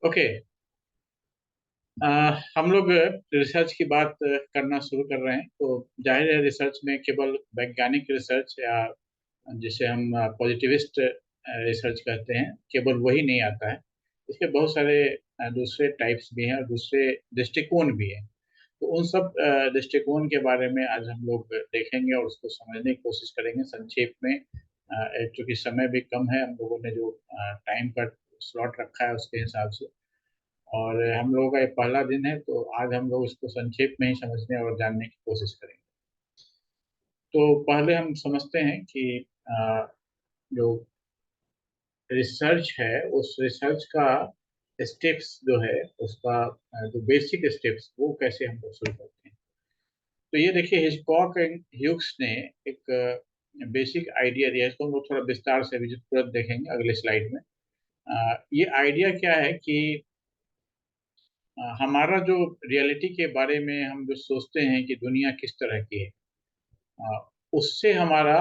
Okay. हम लोग research की बात करना शुरू कर रहे हैं, तो जाहिर है रिसर्च में केवल वैज्ञानिक रिसर्च या जिसे हम पॉजिटिविस्ट रिसर्च कहते हैं, केवल वही नहीं आता है। इसके बहुत सारे दूसरे टाइप्स भी हैं और दूसरे दृष्टिकोण भी हैं। तो उन सब दृष्टिकोण के बारे में आज हम लोग देखेंगे और उसको समझने की कोशिश करेंगे संक्षेप में। चूंकि समय भी कम है, हम लोगों ने जो टाइम का स्लॉट रखा है उसके हिसाब से, और हम लोगों का ये पहला दिन है, तो आज हम लोग इसको संक्षेप में ही समझने और जानने की कोशिश करेंगे। तो पहले हम समझते हैं कि जो रिसर्च है उस रिसर्च का स्टेप्स जो है, उसका जो बेसिक स्टेप्स वो कैसे हम लोग शुरू करते हैं। तो ये देखिए, हिचकॉक एंड ह्यूक्स ने एक बेसिक आइडिया दिया है। इसको हम लोग थोड़ा विस्तार से अभी तुरंत देखेंगे अगले स्लाइड में। ये आइडिया क्या है कि हमारा जो रियलिटी के बारे में हम जो सोचते हैं कि दुनिया किस तरह की है, उससे हमारा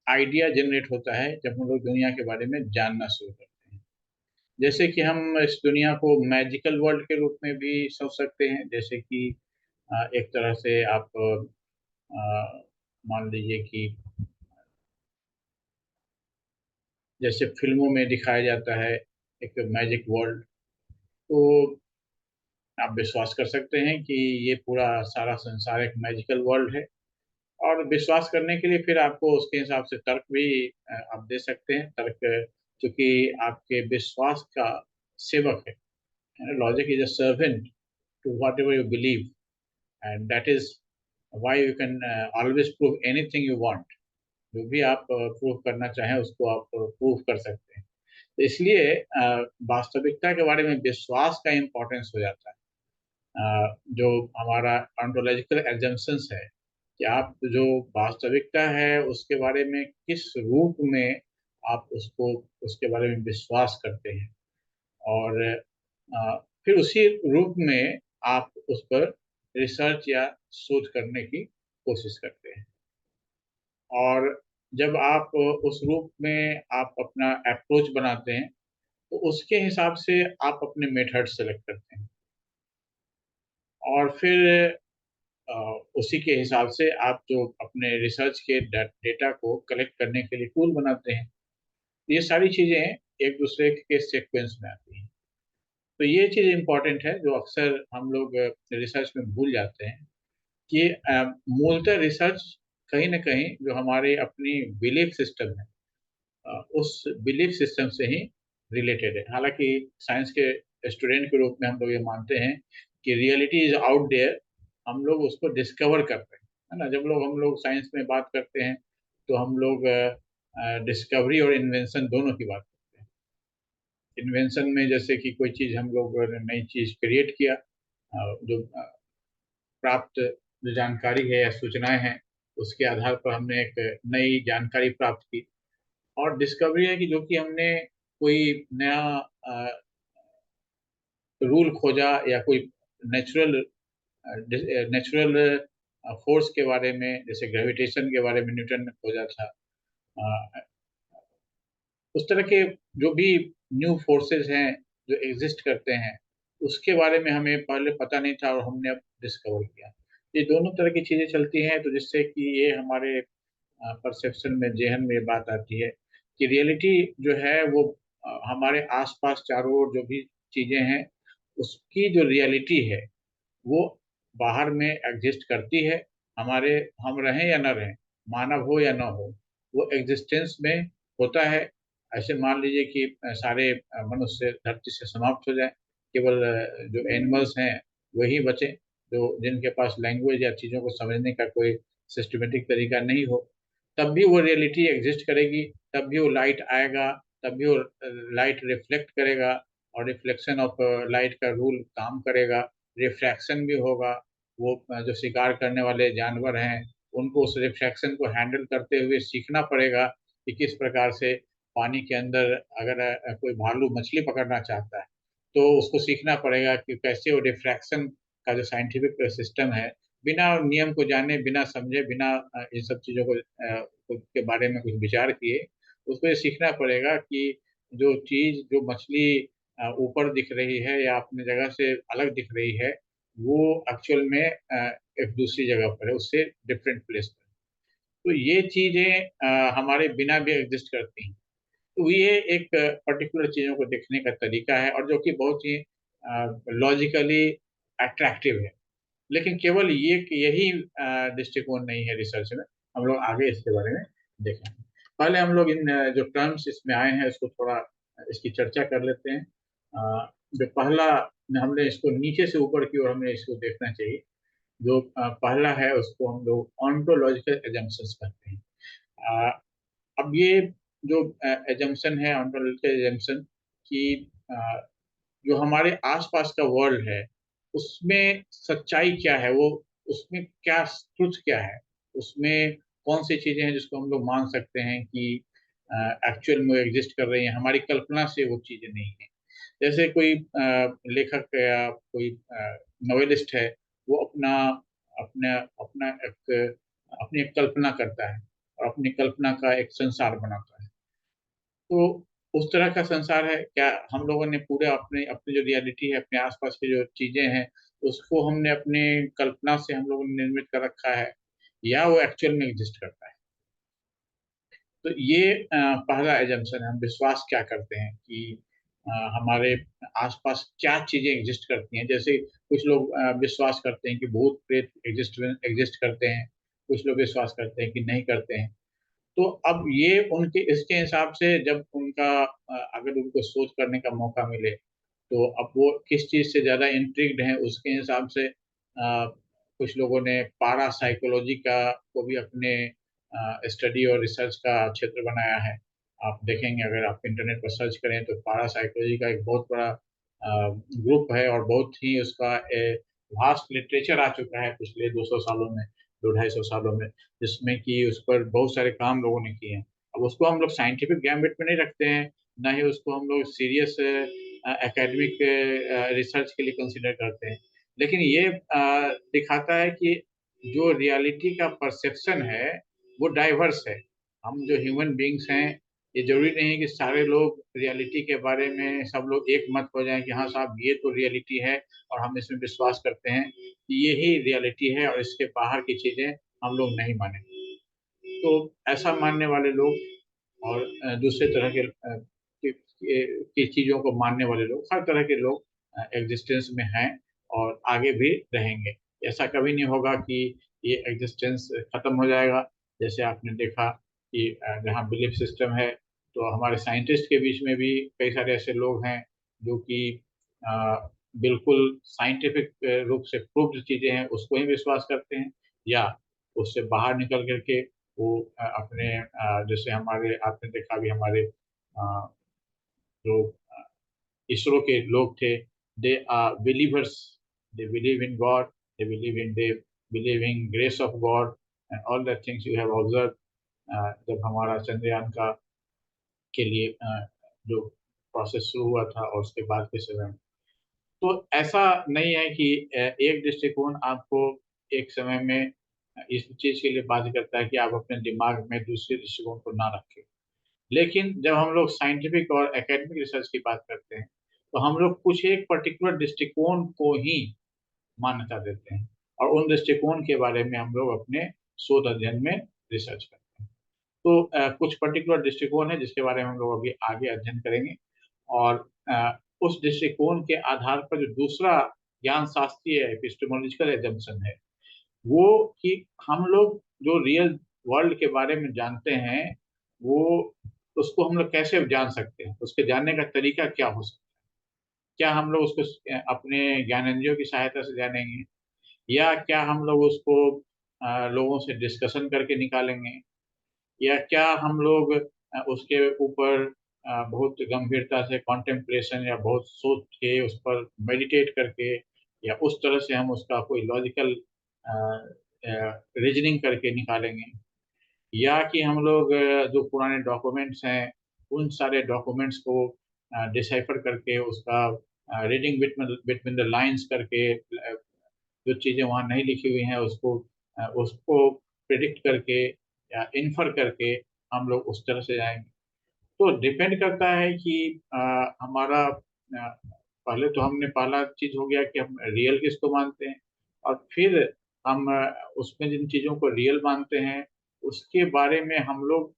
आइडिया जनरेट होता है जब हम लोग दुनिया के बारे में जानना शुरू करते हैं। जैसे कि हम इस दुनिया को मैजिकल वर्ल्ड के रूप में भी सोच सकते हैं। जैसे कि एक तरह से आप मान लीजिए कि जैसे फिल्मों में दिखाया जाता है एक मैजिक वर्ल्ड, तो आप विश्वास कर सकते हैं कि ये पूरा सारा संसार एक मैजिकल वर्ल्ड है। और विश्वास करने के लिए फिर आपको उसके हिसाब से तर्क भी आप दे सकते हैं। तर्क क्योंकि आपके विश्वास का सेवक है। Logic is a servant to whatever you believe, and that is why you can always prove anything you want. जो भी आप प्रूव करना चाहें उसको आप प्रूव कर सकते हैं। तो इसलिए वास्तविकता के बारे में विश्वास का इम्पोर्टेंस हो जाता है। जो हमारा ऑन्टोलॉजिकल एग्जम्पशंस है कि आप जो वास्तविकता है उसके बारे में किस रूप में आप उसको उसके बारे में विश्वास करते हैं, और फिर उसी रूप में आप उस पर रिसर्च या शोध करने की कोशिश करते हैं। और जब आप उस रूप में आप अपना अप्रोच बनाते हैं, तो उसके हिसाब से आप अपने मेथड सेलेक्ट करते हैं, और फिर अ, उसी के हिसाब से आप जो अपने रिसर्च के डेटा को कलेक्ट करने के लिए टूल बनाते हैं। ये सारी चीजें एक दूसरे के सीक्वेंस में आती हैं। तो ये चीज इम्पोर्टेंट है जो अक्सर हम लोग रिसर्च में भूल जाते हैं कि मूलतः रिसर्च कहीं ना कहीं जो हमारे अपनी बिलीफ सिस्टम है, उस बिलीफ सिस्टम से ही रिलेटेड है। हालांकि साइंस के स्टूडेंट के रूप में हम लोग ये मानते हैं कि रियलिटी इज आउट देयर, हम लोग उसको डिस्कवर कर रहे हैं, है ना। जब हम लोग साइंस में बात करते हैं तो हम लोग डिस्कवरी और इन्वेंशन दोनों की बात करते हैं। इन्वेंशन में जैसे कि कोई चीज हम लोग ने नई चीज क्रिएट किया, जो प्राप्त जो जानकारी है या सूचनाएं हैं उसके आधार पर हमने एक नई जानकारी प्राप्त की। और डिस्कवरी है कि जो कि हमने कोई नया रूल खोजा, या कोई नेचुरल नेचुरल फोर्स के बारे में, जैसे ग्रेविटेशन के बारे में न्यूटन ने खोजा था। अ, उस तरह के जो भी न्यू फोर्सेस हैं जो एग्जिस्ट करते हैं, उसके बारे में हमें पहले पता नहीं था और हमने अब डिस्कवर किया। ये दोनों तरह की चीजें चलती हैं, तो जिससे कि ये हमारे परसेप्शन में, जेहन में ये बात आती है कि रियलिटी जो है वो हमारे आसपास चारों ओर जो भी चीजें हैं उसकी जो रियलिटी है वो बाहर में एग्जिस्ट करती है। हमारे हम रहें या न रहें, मानव हो या न हो, वो एग्जिस्टेंस में होता है। ऐसे मान लीजिए कि सारे मनुष्य धरती से समाप्त हो जाए, केवल जो एनिमल्स हैं वही बचे, जो जिनके पास लैंग्वेज या चीज़ों को समझने का कोई सिस्टमेटिक तरीका नहीं हो, तब भी वो रियलिटी एग्जिस्ट करेगी। तब भी वो लाइट आएगा, तब भी वो लाइट रिफ्लेक्ट करेगा, और रिफ्लेक्शन ऑफ लाइट का रूल काम करेगा। रिफ्रैक्शन भी होगा। वो जो शिकार करने वाले जानवर हैं उनको उस रिफ्रैक्शन को हैंडल करते हुए सीखना पड़ेगा कि किस प्रकार से पानी के अंदर अगर कोई भालू मछली पकड़ना चाहता है तो उसको सीखना पड़ेगा कि कैसे वो रिफ्रैक्शन का जो साइंटिफिक सिस्टम है, बिना नियम को जाने, बिना समझे, बिना इन सब चीज़ों को के बारे में कुछ विचार किए, उसको ये सीखना पड़ेगा कि जो चीज जो मछली ऊपर दिख रही है या अपनी जगह से अलग दिख रही है, वो एक्चुअल में एक दूसरी जगह पर है, उससे डिफरेंट प्लेस पर। तो ये चीजें हमारे बिना भी एग्जिस्ट करती हैं। तो ये एक पर्टिकुलर चीजों को देखने का तरीका है, और जो कि बहुत ही लॉजिकली अट्रैक्टिव है। लेकिन केवल ये यही दृष्टिकोण नहीं है रिसर्च में। हम लोग आगे इसके बारे में देखेंगे। पहले हम लोग इन जो टर्म्स इसमें आए हैं इसको थोड़ा इसकी चर्चा कर लेते हैं। जो पहला, हमने इसको नीचे से ऊपर की ओर हमें इसको देखना चाहिए। जो पहला है उसको हम लोग ऑन्टोलॉजिकल एजम्पशंस कहते हैं। अ, अब ये जो एजम्पशन है, ऑन्टोलॉजिकल एजम्पशन की, जो हमारे आसपास का वर्ल्ड है उसमें सच्चाई क्या है, वो उसमें क्या ट्रुथ क्या है, उसमें कौन सी चीजें हैं जिसको हम लोग मान सकते हैं कि एक्चुअल में एग्जिस्ट कर रही हैं, हमारी कल्पना से वो चीजें नहीं है। जैसे कोई लेखक या कोई नॉवेलिस्ट है, वो अपना अपना अपना एक अपनी एक कल्पना करता है और अपनी कल्पना का एक संसार बनाता है। तो उस तरह का संसार है क्या? हम लोगों ने पूरे अपने अपनी जो रियलिटी है, अपने आसपास की जो चीजें हैं, उसको हमने अपने कल्पना से हम लोगों ने निर्मित कर रखा है, या वो एक्चुअल में एग्जिस्ट करता है? तो ये पहला एजम्पशन है। हम विश्वास क्या करते हैं कि हमारे आसपास क्या चीजें एग्जिस्ट करती हैं। जैसे कुछ लोग विश्वास करते हैं कि भूत प्रेत एग्जिस्ट एग्जिस्ट करते हैं, कुछ लोग विश्वास करते हैं कि नहीं करते हैं। तो अब ये उनके इसके हिसाब से जब उनका अगर उनको सोच करने का मौका मिले, तो अब वो किस चीज से ज्यादा इंट्रिग्ड हैं उसके हिसाब से कुछ लोगों ने पारा साइकोलॉजी का को भी अपने स्टडी और रिसर्च का क्षेत्र बनाया है। आप देखेंगे, अगर आप इंटरनेट पर सर्च करें तो पारा साइकोलॉजी का एक बहुत बड़ा ग्रुप है, और बहुत ही उसका वास्ट लिटरेचर आ चुका है पिछले 200 सालों में, 200-250 सालों में, जिसमें कि उस पर बहुत सारे काम लोगों ने किए हैं। अब उसको हम लोग साइंटिफिक गैम्बिट में नहीं रखते हैं, ना ही उसको हम लोग सीरियस एकेडमिक रिसर्च के लिए कंसिडर करते हैं। लेकिन ये दिखाता है कि जो रियलिटी का परसेप्शन है वो डाइवर्स है। हम जो ह्यूमन बींग्स हैं, ये जरूरी नहीं है कि सारे लोग रियलिटी के बारे में सब लोग एक मत हो जाएं कि हाँ साहब ये तो रियलिटी है और हम इसमें विश्वास करते हैं कि ये ही रियलिटी है और इसके बाहर की चीजें हम लोग नहीं मानेंगे। तो ऐसा मानने वाले लोग और दूसरे तरह के की चीजों को मानने वाले लोग, हर तरह के लोग एग्जिस्टेंस में हैं और आगे भी रहेंगे। ऐसा कभी नहीं होगा कि ये एग्जिस्टेंस खत्म हो जाएगा। जैसे आपने देखा कि जहाँ बिलीफ सिस्टम है, तो हमारे साइंटिस्ट के बीच में भी कई सारे ऐसे लोग हैं जो कि अ, बिल्कुल साइंटिफिक रूप से प्रूव्ड चीजें हैं उसको ही विश्वास करते हैं, या उससे बाहर निकल करके वो अपने जैसे हमारे आपने देखा भी हमारे जो इसरो के लोग थे, they are believers, they believe in God, they believe in they believe in grace of God and all that things you have observe. जब हमारा चंद्रयान का के लिए जो प्रोसेस शुरू हुआ था और उसके बाद के समय में, तो ऐसा नहीं है कि एक दृष्टिकोण आपको एक समय में इस चीज के लिए बाध्य करता है कि आप अपने दिमाग में दूसरे दृष्टिकोण को ना रखें। लेकिन जब हम लोग साइंटिफिक और एकेडमिक रिसर्च की बात करते हैं, तो हम लोग कुछ एक पर्टिकुलर दृष्टिकोण को ही मान्यता देते हैं, और उन दृष्टिकोण के बारे में हम लोग अपने शोध अध्ययन में रिसर्च करते हैं। तो कुछ पर्टिकुलर दृष्टिकोण है जिसके बारे में हम लोग अभी आगे अध्ययन करेंगे। और उस दृष्टिकोण के आधार पर जो दूसरा ज्ञान शास्त्रीय एपिस्टेमोलॉजिकल एजम्पशन है, वो कि हम लोग जो रियल वर्ल्ड के बारे में जानते हैं, वो उसको हम लोग कैसे जान सकते हैं, उसके जानने का तरीका क्या हो सकता है। क्या हम लोग उसको अपने ज्ञानेंद्रियों की सहायता से जानेंगे, या क्या हम लोग उसको लोगों से डिस्कशन करके निकालेंगे, या क्या हम लोग उसके ऊपर बहुत गंभीरता से कॉन्टेम्पलेशन या बहुत सोच के उस पर मेडिटेट करके, या उस तरह से हम उसका कोई लॉजिकल रीजनिंग करके निकालेंगे, या कि हम लोग जो पुराने डॉक्यूमेंट्स हैं उन सारे डॉक्यूमेंट्स को डिसाइफर करके उसका reading between between the lines करके जो चीज़ें वहाँ नहीं लिखी हुई हैं उसको उसको प्रिडिक्ट करके या इन्फर करके हम लोग उस तरह से जाएंगे। तो डिपेंड करता है कि हमारा पहले तो हमने पहला चीज हो गया कि हम रियल किसको मानते हैं, और फिर हम उसमें जिन चीजों को रियल मानते हैं उसके बारे में हम लोग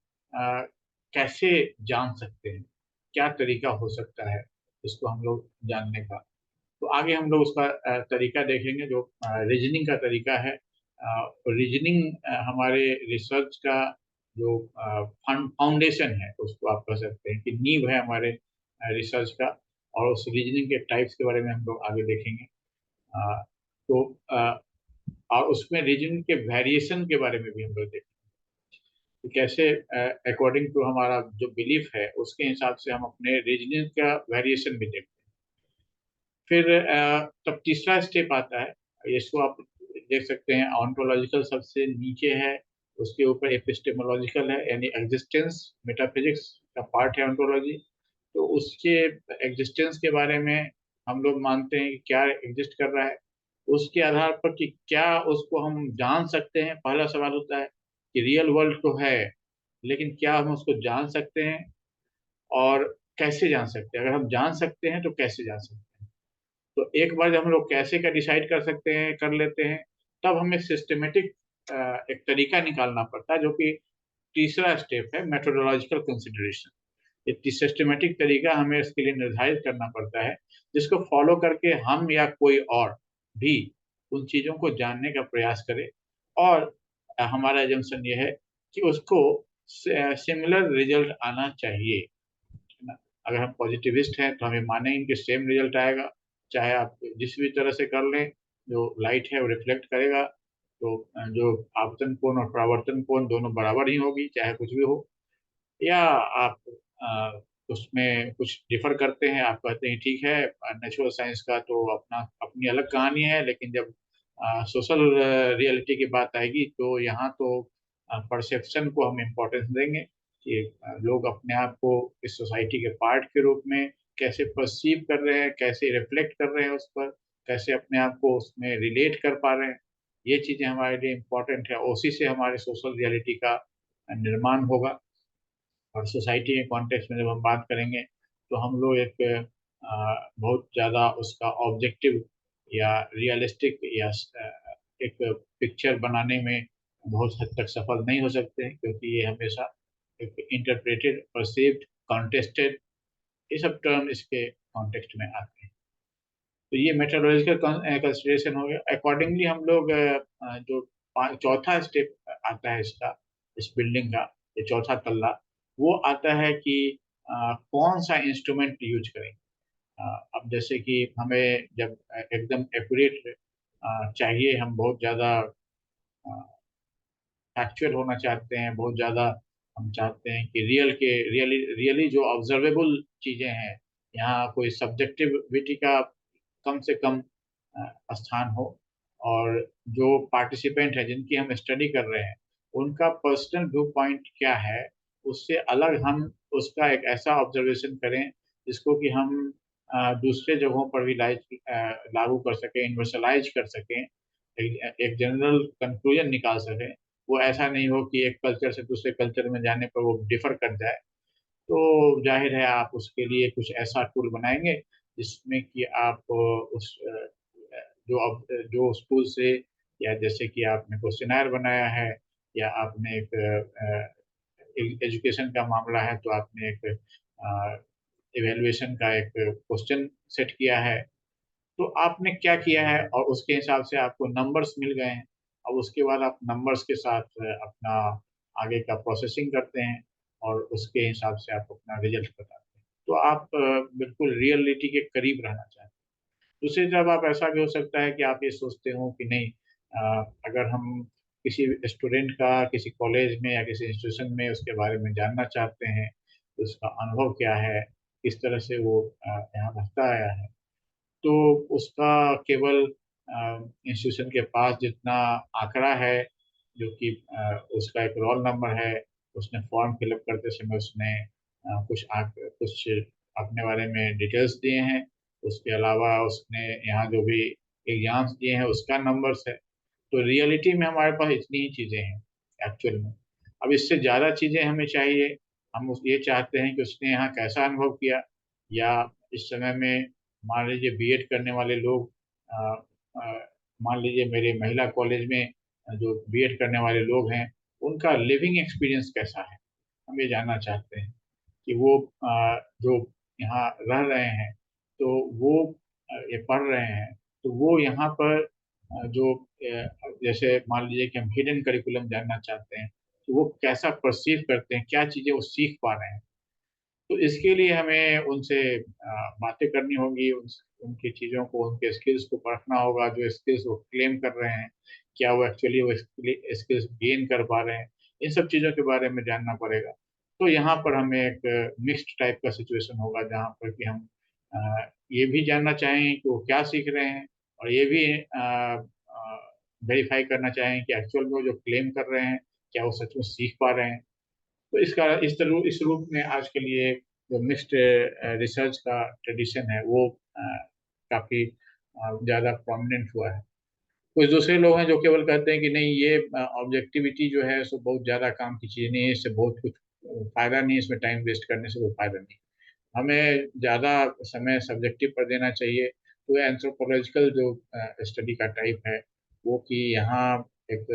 कैसे जान सकते हैं, क्या तरीका हो सकता है इसको हम लोग जानने का। तो आगे हम लोग उसका तरीका देखेंगे, जो रीजनिंग का तरीका है। रीजनिंग हमारे रिसर्च का जो फाउंडेशन है उसको आप कह सकते हैं कि नींव है हमारे रिसर्च का। और उस रीजनिंग के टाइप्स के बारे में हम लोग आगे देखेंगे। तो और उसमें रीजनिंग के वेरिएशन के बारे में भी हम लोग देखेंगे कि कैसे अकॉर्डिंग टू हमारा जो बिलीफ है उसके हिसाब से हम अपने रीजनिंग का वेरिएशन भी देखते हैं। फिर तब तीसरा स्टेप आता है, इसको आप देख सकते हैं ऑन्टोलॉजिकल सबसे नीचे है, उसके ऊपर एपिस्टेमोलॉजिकल है, यानी एग्जिस्टेंस मेटाफिजिक्स का पार्ट है ऑन्टोलॉजी। तो उसके एग्जिस्टेंस के बारे में हम लोग मानते हैं कि क्या एग्जिस्ट कर रहा है, उसके आधार पर कि क्या उसको हम जान सकते हैं। पहला सवाल होता है कि रियल वर्ल्ड तो है, लेकिन क्या हम उसको जान सकते हैं, और कैसे जान सकते हैं। अगर हम जान सकते हैं तो कैसे जान सकते हैं। तो एक बार जब हम लोग कैसे का डिसाइड कर सकते हैं, कर लेते हैं, तब हमें सिस्टमेटिक एक तरीका निकालना पड़ता है, जो कि तीसरा स्टेप है, मेथोडोलॉजिकल कंसिडरेशन। ये सिस्टमेटिक तरीका हमें इसके लिए निर्धारित करना पड़ता है, जिसको फॉलो करके हम या कोई और भी उन चीजों को जानने का प्रयास करे। और हमारा एजम्पशन ये है कि उसको सिमिलर रिजल्ट आना चाहिए, है ना। अगर हम पॉजिटिविस्ट हैं तो हमें मानेंगे कि सेम रिजल्ट आएगा, चाहे आप जिस भी तरह से कर लें, जो लाइट है वो रिफ्लेक्ट करेगा। तो जो आपतन कोण और परावर्तन कोण दोनों बराबर ही होगी, चाहे कुछ भी हो। या आप उसमें कुछ डिफर करते हैं, आप कहते हैं ठीक है नेचुरल साइंस का तो अपना अपनी अलग कहानी है, लेकिन जब सोशल रियलिटी की बात आएगी तो यहाँ तो परसेप्शन को हम इम्पोर्टेंस देंगे कि लोग अपने आप को इस सोसाइटी के पार्ट के रूप में कैसे परसीव कर रहे हैं, कैसे रिफ्लेक्ट कर रहे हैं उस पर, कैसे अपने आप को उसमें रिलेट कर पा रहे हैं। ये चीजें हमारे लिए इम्पोर्टेंट है, उसी से हमारे सोशल रियलिटी का निर्माण होगा। और सोसाइटी के कॉन्टेक्स्ट में जब हम बात करेंगे तो हम लोग एक बहुत ज़्यादा उसका ऑब्जेक्टिव या रियलिस्टिक या एक पिक्चर बनाने में बहुत हद तक सफल नहीं हो सकते हैं, क्योंकि ये हमेशा एक इंटरप्रेटेड, परसीव्ड, कॉन्टेस्टेड, ये सब टर्म इसके कॉन्टेक्स्ट में आते हैं। तो ये मेथोडोलॉजिकल कंसिडरेशन हो गया। अकॉर्डिंगली हम लोग जो चौथा स्टेप आता है इसका, इस बिल्डिंग का, ये चौथा तल्ला, वो आता है कि कौन सा इंस्ट्रूमेंट यूज करें। अब जैसे कि हमें जब एकदम एक्यूरेट चाहिए, हम बहुत ज़्यादा फैक्चुअल होना चाहते हैं, बहुत ज़्यादा हम चाहते हैं कि रियली रियली जो ऑब्जर्वेबल चीज़ें हैं, यहाँ कोई सब्जेक्टिविटी का कम से कम स्थान हो, और जो पार्टिसिपेंट है जिनकी हम स्टडी कर रहे हैं उनका पर्सनल व्यू पॉइंट क्या है, उससे अलग हम उसका एक ऐसा ऑब्जर्वेशन करें जिसको कि हम दूसरे जगहों पर भी लागू कर सकें, यूनिवर्सलाइज कर सकें, एक जनरल कंक्लूजन निकाल सकें। वो ऐसा नहीं हो कि एक कल्चर से दूसरे कल्चर में जाने पर वो डिफर कर जाए। तो जाहिर है आप उसके लिए कुछ ऐसा टूल बनाएंगे जिसमें कि आप जो स्कूल से, या जैसे कि आपने क्वेश्चनायर बनाया है, या आपने एक एजुकेशन का मामला है तो आपने एक इवेल्युएशन का एक क्वेश्चन सेट किया है, तो आपने क्या किया है और उसके हिसाब से आपको नंबर्स मिल गए हैं। अब उसके बाद आप नंबर्स के साथ अपना आगे का प्रोसेसिंग करते हैं, और उसके हिसाब से आप अपना रिजल्ट बताते हैं। तो आप बिल्कुल रियलिटी के करीब रहना चाहते हैं। दूसरी तरफ आप ऐसा भी हो सकता है कि आप ये सोचते हो कि नहीं, अगर हम किसी स्टूडेंट का किसी कॉलेज में या किसी इंस्टीट्यूशन में उसके बारे में जानना चाहते हैं, तो उसका अनुभव क्या है, किस तरह से वो यहाँ रहता आया है, तो उसका केवल इंस्टीट्यूशन के पास जितना आंकड़ा है, जो कि उसका एक रोल नंबर है, उसने फॉर्म फिलअप करते समय उसने कुछ अपने बारे में डिटेल्स दिए हैं, उसके अलावा उसने यहाँ जो भी एग्जाम्स दिए हैं उसका नंबर्स है। तो रियलिटी में हमारे पास इतनी ही चीज़ें हैं एक्चुअल में। अब इससे ज़्यादा चीज़ें हमें चाहिए, हम ये चाहते हैं कि उसने यहाँ कैसा अनुभव किया, या इस समय में मान लीजिए बीएड करने वाले लोग, अ, मान लीजिए मेरे महिला कॉलेज में जो बीएड करने वाले लोग हैं, उनका लिविंग एक्सपीरियंस कैसा है, हम ये जानना चाहते हैं कि वो जो यहाँ रह रहे हैं, तो वो ये पढ़ रहे हैं, तो वो यहाँ पर जो जैसे मान लीजिए कि हम हिडन करिकुलम जानना चाहते हैं, तो वो कैसा परसीव करते हैं, क्या चीज़ें वो सीख पा रहे हैं। तो इसके लिए हमें उनसे बातें करनी होगी, उनकी चीज़ों को, उनके स्किल्स को परखना होगा, जो स्किल्स वो क्लेम कर रहे हैं, क्या वो एक्चुअली वो स्किल्स गेन कर पा रहे हैं, इन सब चीज़ों के बारे में जानना पड़ेगा। तो यहाँ पर हमें एक मिक्स्ड टाइप का सिचुएशन होगा, जहाँ पर कि हम ये भी जानना चाहेंगे कि वो क्या सीख रहे हैं, और ये भी वेरीफाई करना चाहेंगे कि एक्चुअल में वो जो क्लेम कर रहे हैं, क्या वो सच में सीख पा रहे हैं। तो इस रूप में आज के लिए जो मिक्स्ड रिसर्च का ट्रेडिशन है, वो काफी ज्यादा प्रोमिनेंट हुआ है। कुछ दूसरे लोग हैं जो केवल कहते हैं कि नहीं, ये ऑब्जेक्टिविटी जो है सो बहुत ज्यादा काम की चीज नहीं है, इससे बहुत कुछ फायदा नहीं है, इसमें टाइम वेस्ट करने से कोई फायदा नहीं। हमें ज्यादा समय सब्जेक्टिव पर देना चाहिए। तो एंथ्रोपोलॉजिकल जो स्टडी का टाइप है, वो कि यहाँ एक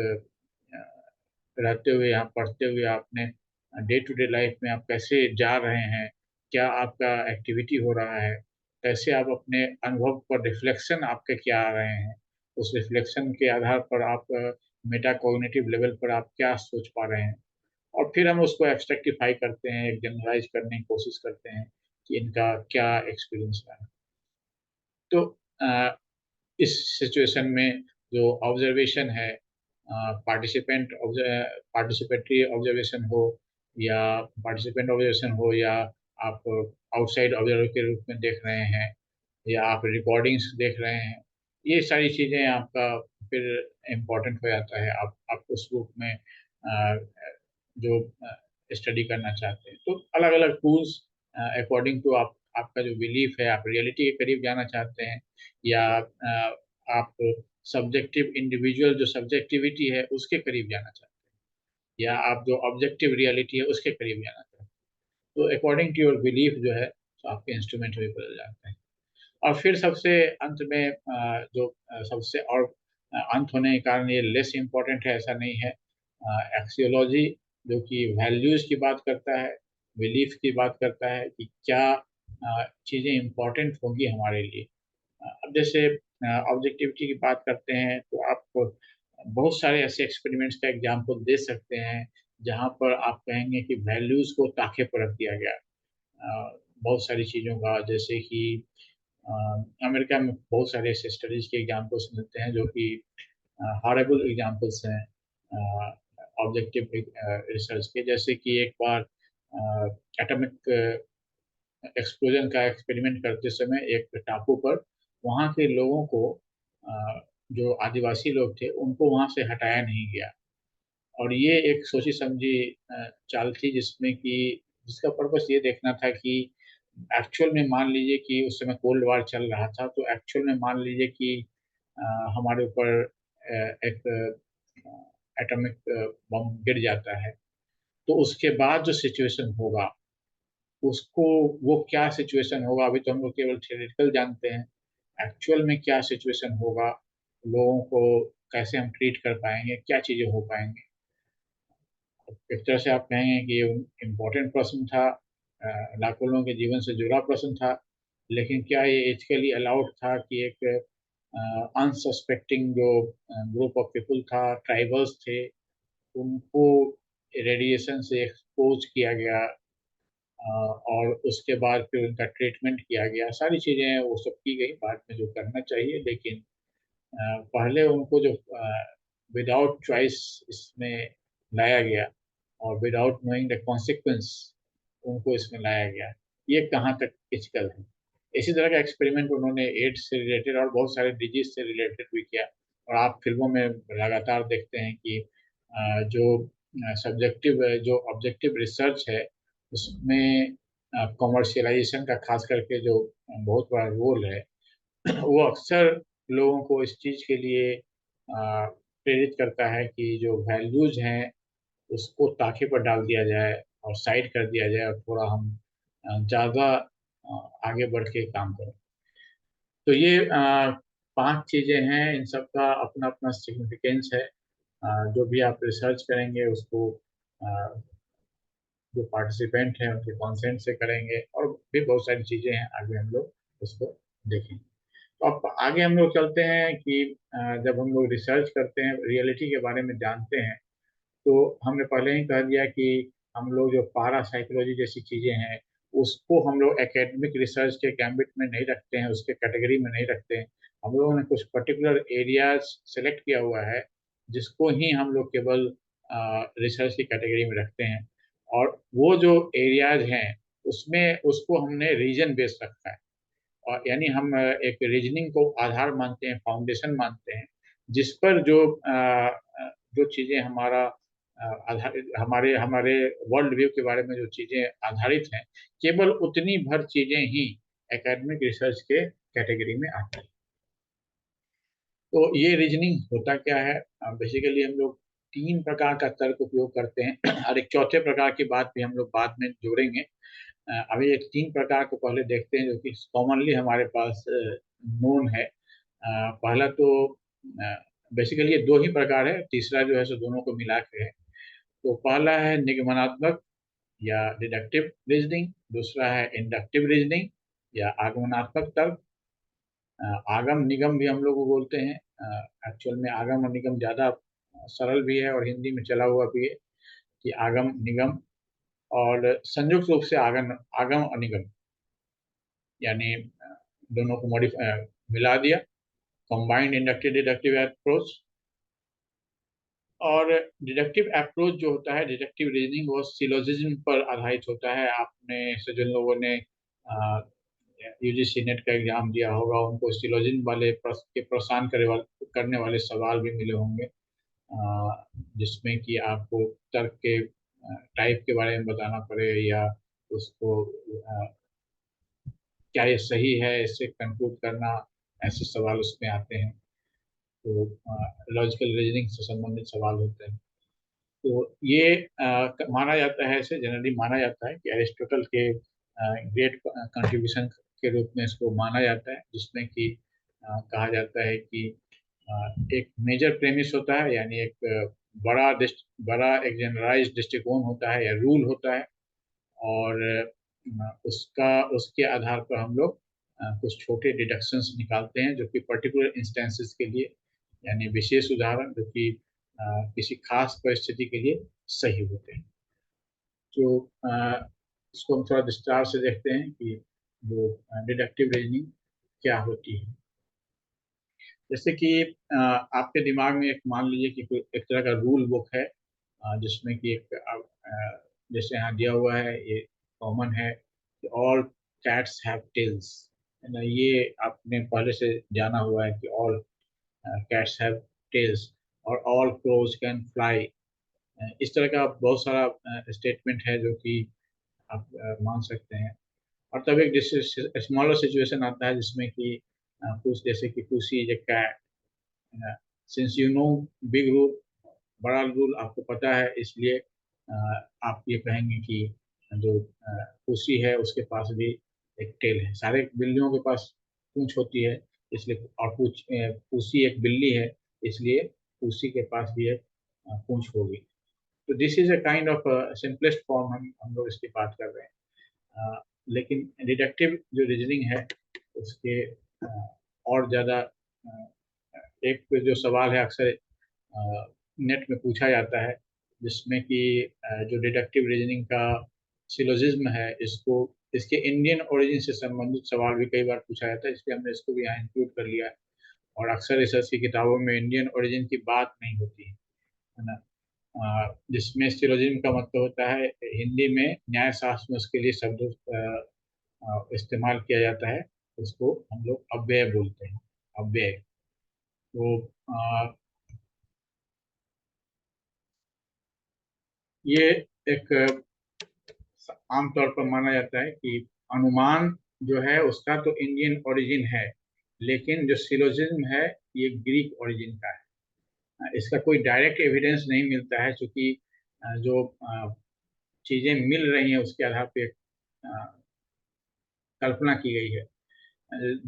रहते हुए, यहाँ पढ़ते हुए, आपने डे टू डे लाइफ में आप कैसे जा रहे हैं, क्या आपका एक्टिविटी हो रहा है, कैसे आप अपने अनुभव पर रिफ्लेक्शन आपके क्या आ रहे हैं, उस रिफ्लेक्शन के आधार पर आप मेटा कॉग्निटिव लेवल पर आप क्या सोच पा रहे हैं, और फिर हम उसको एब्स्ट्रैक्टिफाई करते हैं, एक जनरलाइज करने की कोशिश करते हैं कि इनका क्या एक्सपीरियंस रहा है। तो इस सिचुएशन में जो ऑब्जर्वेशन है, पार्टिसिपेटरी ऑब्जर्वेशन हो, या पार्टिसिपेंट ऑब्जर्वेशन हो, या आप आउटसाइड ऑब्जर्वर के रूप में देख रहे हैं, या आप रिकॉर्डिंग्स देख रहे हैं, ये सारी चीज़ें आपका फिर इम्पोर्टेंट हो जाता है। आप उस रूप में जो स्टडी करना चाहते हैं, तो अलग अलग टूल्स अकॉर्डिंग टू आपका जो बिलीफ है, आप रियलिटी के करीब जाना चाहते हैं, या आप सब्जेक्टिव इंडिविजुअल जो सब्जेक्टिविटी है उसके करीब जाना चाहते हैं, या आप जो ऑब्जेक्टिव रियलिटी है उसके करीब जाना चाहते हैं। तो अकॉर्डिंग टू योर बिलीफ जो है, तो आपके इंस्ट्रूमेंट भी बदल जाते हैं। और फिर सबसे अंत में जो सबसे और अंत होने के कारण ये लेस इम्पोर्टेंट है ऐसा नहीं है, एक्सियोलॉजी जो कि वैल्यूज की बात करता है, बिलीफ की बात करता है कि क्या चीज़ें इम्पोर्टेंट होंगी हमारे लिए। अब जैसे ऑब्जेक्टिविटी की बात करते हैं, तो आप बहुत सारे ऐसे एक्सपेरिमेंट्स का एग्जाम्पल दे सकते हैं जहाँ पर आप कहेंगे कि वैल्यूज को ताके पर रख दिया गया। बहुत सारी चीज़ों का, जैसे कि अ, अमेरिका में बहुत सारे ऐसे स्टडीज के एग्जाम्पल्स मिलते हैं जो कि हॉरेबल एग्जाम्पल्स हैं ऑब्जेक्टिव रिसर्च के। जैसे कि एक बार एटॉमिक एक्सप्लोजन का एक्सपेरिमेंट करते समय एक टापू पर वहाँ के लोगों को, जो आदिवासी लोग थे, उनको वहाँ से हटाया नहीं गया। और ये एक सोची समझी चाल थी, जिसमें कि जिसका पर्पस ये देखना था कि एक्चुअल में मान लीजिए कि उस समय कोल्ड वार चल रहा था, तो एक्चुअल में मान लीजिए कि हमारे ऊपर एक एटॉमिक बम गिर जाता है, तो उसके बाद जो सिचुएशन होगा, उसको वो क्या सिचुएशन होगा, अभी तो हम लोग केवल थियोरेटिकल जानते हैं। एक्चुअल में क्या सिचुएशन होगा, लोगों को कैसे हम ट्रीट कर पाएंगे, क्या चीज़ें हो पाएंगी। एक तरह से आप कहेंगे कि ये इम्पोर्टेंट प्रश्न था, लाखों लोगों के जीवन से जुड़ा प्रश्न था। लेकिन क्या ये एथिकली अलाउड था कि एक अनसस्पेक्टिंग जो ग्रुप ऑफ पीपल था, ट्राइबल्स थे, उनको रेडिएशन से एक्सपोज किया गया, और उसके बाद फिर उनका ट्रीटमेंट किया गया, सारी चीज़ें वो सब की गई बाद में जो करना चाहिए। लेकिन पहले उनको जो विदाउट चॉइस इसमें लाया गया, और विदाउट नोइंग द कॉन्सिक्वेंस उनको इसमें लाया गया, ये कहाँ तक एथिकल है। इसी तरह का एक्सपेरिमेंट उन्होंने एड्स से रिलेटेड और बहुत सारे डिजीज से रिलेटेड भी किया। और आप फिल्मों में लगातार देखते हैं कि जो सब्जेक्टिव जो ऑब्जेक्टिव रिसर्च है, उसमें कॉमर्शियलाइजेशन का खास करके जो बहुत बड़ा रोल है, वो अक्सर लोगों को इस चीज़ के लिए प्रेरित करता है कि जो वैल्यूज हैं उसको ताके पर डाल दिया जाए, और साइड कर दिया जाए और थोड़ा हम ज़्यादा आगे बढ़ के काम करें। तो ये 5 चीज़ें हैं, इन सब का अपना अपना सिग्निफिकेंस है। जो भी आप रिसर्च करेंगे उसको जो पार्टिसिपेंट हैं उनके कॉन्सेंट से करेंगे, और भी बहुत सारी चीज़ें हैं, आगे हम लोग उसको देखेंगे। तो अब आगे हम लोग चलते हैं कि जब हम लोग रिसर्च करते हैं, रियलिटी के बारे में जानते हैं, तो हमने पहले ही कह दिया कि हम लोग जो पारा साइकोलॉजी जैसी चीज़ें हैं उसको हम लोग एकेडमिक रिसर्च के गैम्बिट में नहीं रखते हैं, उसके कैटेगरी में नहीं रखते हैं। हम लोगों ने कुछ पर्टिकुलर एरियाज सेलेक्ट किया हुआ है जिसको ही हम लोग केवल रिसर्च की कैटेगरी में रखते हैं, और वो जो एरियाज हैं उसमें उसको हमने रीजन बेस्ड रखा है। और यानी हम एक रीजनिंग को आधार मानते हैं, फाउंडेशन मानते हैं, जिस पर जो चीज़ें हमारा आधार हमारे हमारे वर्ल्ड व्यू के बारे में जो चीज़ें आधारित हैं, केवल उतनी भर चीज़ें ही एकेडमिक रिसर्च के कैटेगरी में आती हैं। तो ये रीजनिंग होता क्या है? बेसिकली हम लोग 3 प्रकार का तर्क उपयोग करते हैं और एक चौथे प्रकार की बात भी हम लोग बाद में जोड़ेंगे। अभी एक 3 प्रकार को पहले देखते हैं जो कि कॉमनली हमारे पास नोन है। पहला तो बेसिकली ये 2 ही प्रकार है, तीसरा जो है सो दोनों को मिला के है। तो पहला है निगमनात्मक या डिडक्टिव रीजनिंग, दूसरा है इंडक्टिव रीजनिंग या आगमनात्मक तर्क। आगम निगम भी हम लोग को बोलते हैं। एक्चुअल में आगम और निगम ज़्यादा सरल भी है और हिंदी में चला हुआ भी है कि आगम निगम, और संयुक्त रूप से आगम आगम और निगम, यानी दोनों को मॉडिफाई मिला दिया, कंबाइंड इंडक्टिव डिडक्टिव अप्रोच। और डिडक्टिव अप्रोच जो होता है, डिडक्टिव रीजनिंग, वो सिलोजिज्म पर आधारित होता है। आपने से जिन लोगों ने यूजीसी नेट का एग्जाम दिया होगा उनको सिलोजिज्म वाले के प्रोत्साहन करने वाले सवाल भी मिले होंगे, जिसमें कि आपको तर्क के टाइप के बारे में बताना पड़े, या उसको क्या ये सही है इससे कंक्लूड करना, ऐसे सवाल उसमें आते हैं। तो लॉजिकल रीजनिंग से संबंधित सवाल होते हैं। तो ये माना जाता है, ऐसे जनरली माना जाता है कि एरिस्टोटल के ग्रेट कंट्रीब्यूशन के रूप में इसको माना जाता है, जिसमें कि कहा जाता है कि एक मेजर प्रेमिस होता है, यानी एक बड़ा एक जनरलाइज दृष्टिकोण होता है या रूल होता है, और उसके आधार पर हम लोग कुछ छोटे डिडक्शंस निकालते हैं जो कि पर्टिकुलर इंस्टेंसेस के लिए, यानी विशेष उदाहरण जो कि किसी खास परिस्थिति के लिए सही होते हैं। तो इसको हम थोड़ा विस्तार से देखते हैं कि वो डिडक्टिव रीजनिंग क्या होती है। जैसे कि आपके दिमाग में एक मान लीजिए कि कोई एक तरह का रूल बुक है, जिसमें कि जैसे यहाँ दिया हुआ है, ये कॉमन है कि ऑल कैट्स हैव टेल्स, है ना। ये आपने पहले से जाना हुआ है कि ऑल कैट्स हैव टेल्स, और ऑल क्रोज कैन फ्लाई। इस तरह का बहुत सारा स्टेटमेंट है जो कि आप मान सकते हैं। और तब एक स्मॉलर सिचुएशन आता है जिसमें कि कुछ जैसे कि pussy is a cat, since you know big rule, बड़ा रूल आपको पता है, इसलिए आप ये कहेंगे कि जो पुसी है उसके पास भी एक टेल है। सारे बिल्लियों के पास पूंछ होती है, इसलिए, और पुसी एक बिल्ली है, इसलिए पुसी के पास भी एक पूंछ होगी। तो this is a kind of simplest form हम लोग इसकी बात कर रहे हैं। लेकिन डिडक्टिव जो रीजनिंग है उसके और ज़्यादा एक जो सवाल है अक्सर नेट में पूछा जाता है, जिसमें कि जो डिडक्टिव रीजनिंग का सिलोजिज्म है, इसको इसके इंडियन ओरिजिन से संबंधित सवाल भी कई बार पूछा जाता है, इसलिए हमने इसको भी यहाँ इंक्लूड कर लिया है। और अक्सर रिसर्च की किताबों में इंडियन ओरिजिन की बात नहीं होती है ना। जिसमें सिलोजिज्म का मतलब होता है, हिंदी में न्याय शास्त्र में उसके लिए शब्द इस्तेमाल किया जाता है, उसको हम लोग अव्यय बोलते हैं, अव्यय। तो ये एक आमतौर पर माना जाता है कि अनुमान जो है उसका तो इंडियन ओरिजिन है, लेकिन जो सिलोजिज्म है ये ग्रीक ओरिजिन का है। इसका कोई डायरेक्ट एविडेंस नहीं मिलता है, क्योंकि जो चीजें मिल रही हैं उसके आधार पे कल्पना की गई है।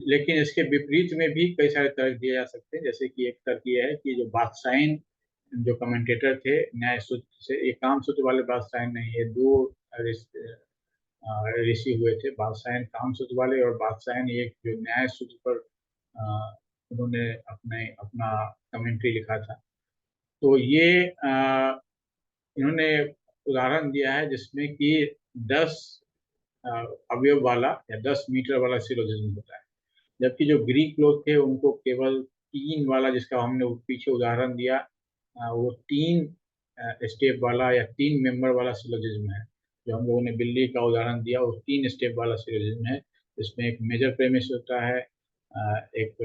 लेकिन इसके विपरीत में भी कई सारे तर्क दिए जा सकते हैं। जैसे कि एक तर्क ये है कि जो बादशाहीन जो कमेंटेटर थे न्याय सूत्र से, ये काम सूत्र वाले बादशाहीन नहीं, ये दो ऋषि हुए थे, बादशाहीन काम सूत्र वाले और बादशाहीन एक जो न्याय सूत्र पर उन्होंने अपने अपना कमेंट्री लिखा था। तो ये इन्होंने उदाहरण दिया है जिसमें कि 10 अवयव वाला या 10 मीटर वाला सिलोजिज्म होता है, जबकि जो ग्रीक लोग थे उनको केवल 3 वाला, जिसका हमने पीछे उदाहरण दिया, वो 3 स्टेप वाला या 3 मेंबर वाला सिलोजिज्म है। जो हम लोगों ने बिल्ली का उदाहरण दिया वो 3 स्टेप वाला सिलोजिज्म है, जिसमें एक मेजर प्रेमिस होता है, एक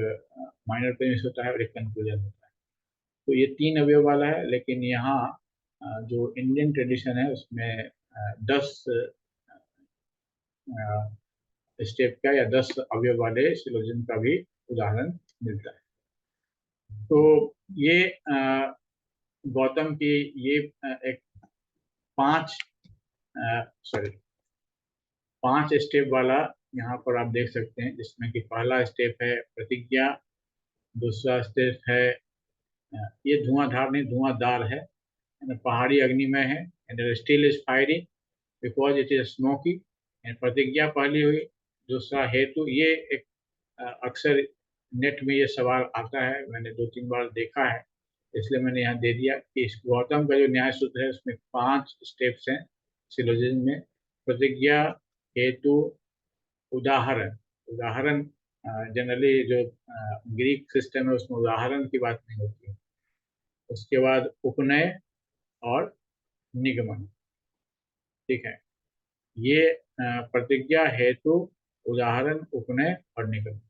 माइनर प्रेमिस होता है और एक कंक्लूजन होता है। तो ये 3 अवयव वाला है, लेकिन यहाँ जो इंडियन ट्रेडिशन है उसमें 10 स्टेप का या 10 अवयव वाले सिलोजिज्म का भी उदाहरण मिलता है। तो ये गौतम की ये एक 5 सॉरी 5 स्टेप वाला यहाँ पर आप देख सकते हैं, जिसमें कि पहला स्टेप है प्रतिज्ञा, दूसरा स्टेप है ये धुआंधार नहीं धुआंधार है, पहाड़ी अग्निमय है, and steel is fiery because it is smoky, and प्रतिज्ञा पहली हुई। दूसरा हेतु, ये एक अक्सर नेट में ये सवाल आता है, मैंने 2-3 बार देखा है, इसलिए मैंने यहाँ दे दिया कि इस गौतम का जो न्याय सूत्र है उसमें 5 स्टेप्स हैं सिलोजिज्म में: प्रतिज्ञा, हेतु, उदाहरण। उदाहरण जनरली जो ग्रीक सिस्टम है उसमें उदाहरण की बात नहीं होती है। उसके बाद उपनय और निगमन। ठीक है, ये प्रतिज्ञा, हेतु, उदाहरण, उपनय और निगमन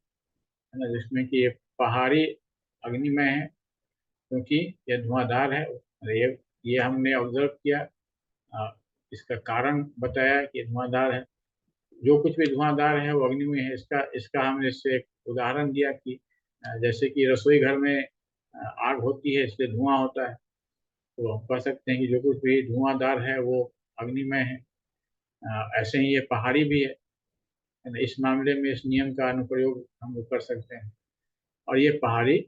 है ना, जिसमें कि ये पहाड़ी अग्निमय है क्योंकि ये धुआंधार है। ये हमने ऑब्जर्व किया, इसका कारण बताया कि धुआंधार है। जो कुछ भी धुआंधार है वो अग्निमय है। इसका इसका हमने इससे एक उदाहरण दिया कि जैसे कि रसोई घर में आग होती है इसलिए धुआं होता है, तो हम कह सकते हैं कि जो कुछ भी धुआंधार है वो अग्निमय है। ऐसे ही ये पहाड़ी भी है ना? इस मामले में इस नियम का अनुप्रयोग हम लोग कर सकते हैं, और ये पहाड़ी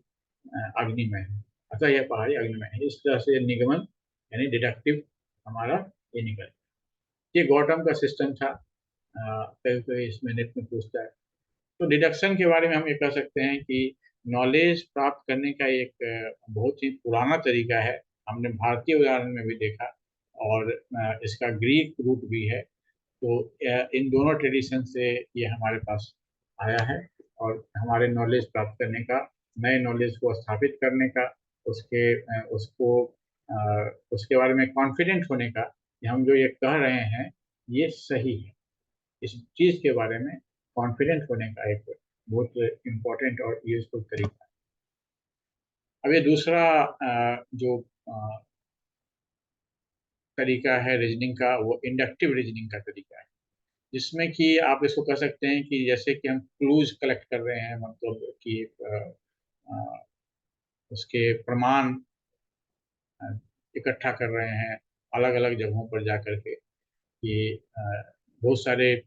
अग्निमय है, अतः यह पहाड़ी अग्निमय है। इस तरह से निगमन यानी डिडक्टिव हमारा ये निकल, ये गौतम का सिस्टम था। कभी कभी इसमें नेट में पूछता है। तो डिडक्शन के बारे में हम ये कह सकते हैं कि नॉलेज प्राप्त करने का एक बहुत ही पुराना तरीका है। हमने भारतीय उदाहरण में भी देखा, और इसका ग्रीक रूट भी है। तो इन दोनों ट्रेडिशन से ये हमारे पास आया है, और हमारे नॉलेज प्राप्त करने का, नए नॉलेज को स्थापित करने का, उसके उसके बारे में कॉन्फिडेंट होने का कि हम जो ये कह रहे हैं ये सही है, इस चीज के बारे में कॉन्फिडेंट होने का एक बहुत इम्पोर्टेंट और यूजफुल तरीका है। अब ये दूसरा जो तरीका है रीजनिंग का, वो इंडक्टिव रीजनिंग का तरीका है, जिसमें कि आप इसको कह सकते हैं कि जैसे कि हम क्लूज कलेक्ट कर रहे हैं, मतलब कि अ, उसके प्रमाण इकट्ठा कर रहे हैं अलग अलग जगहों पर जा करके, कि बहुत सारे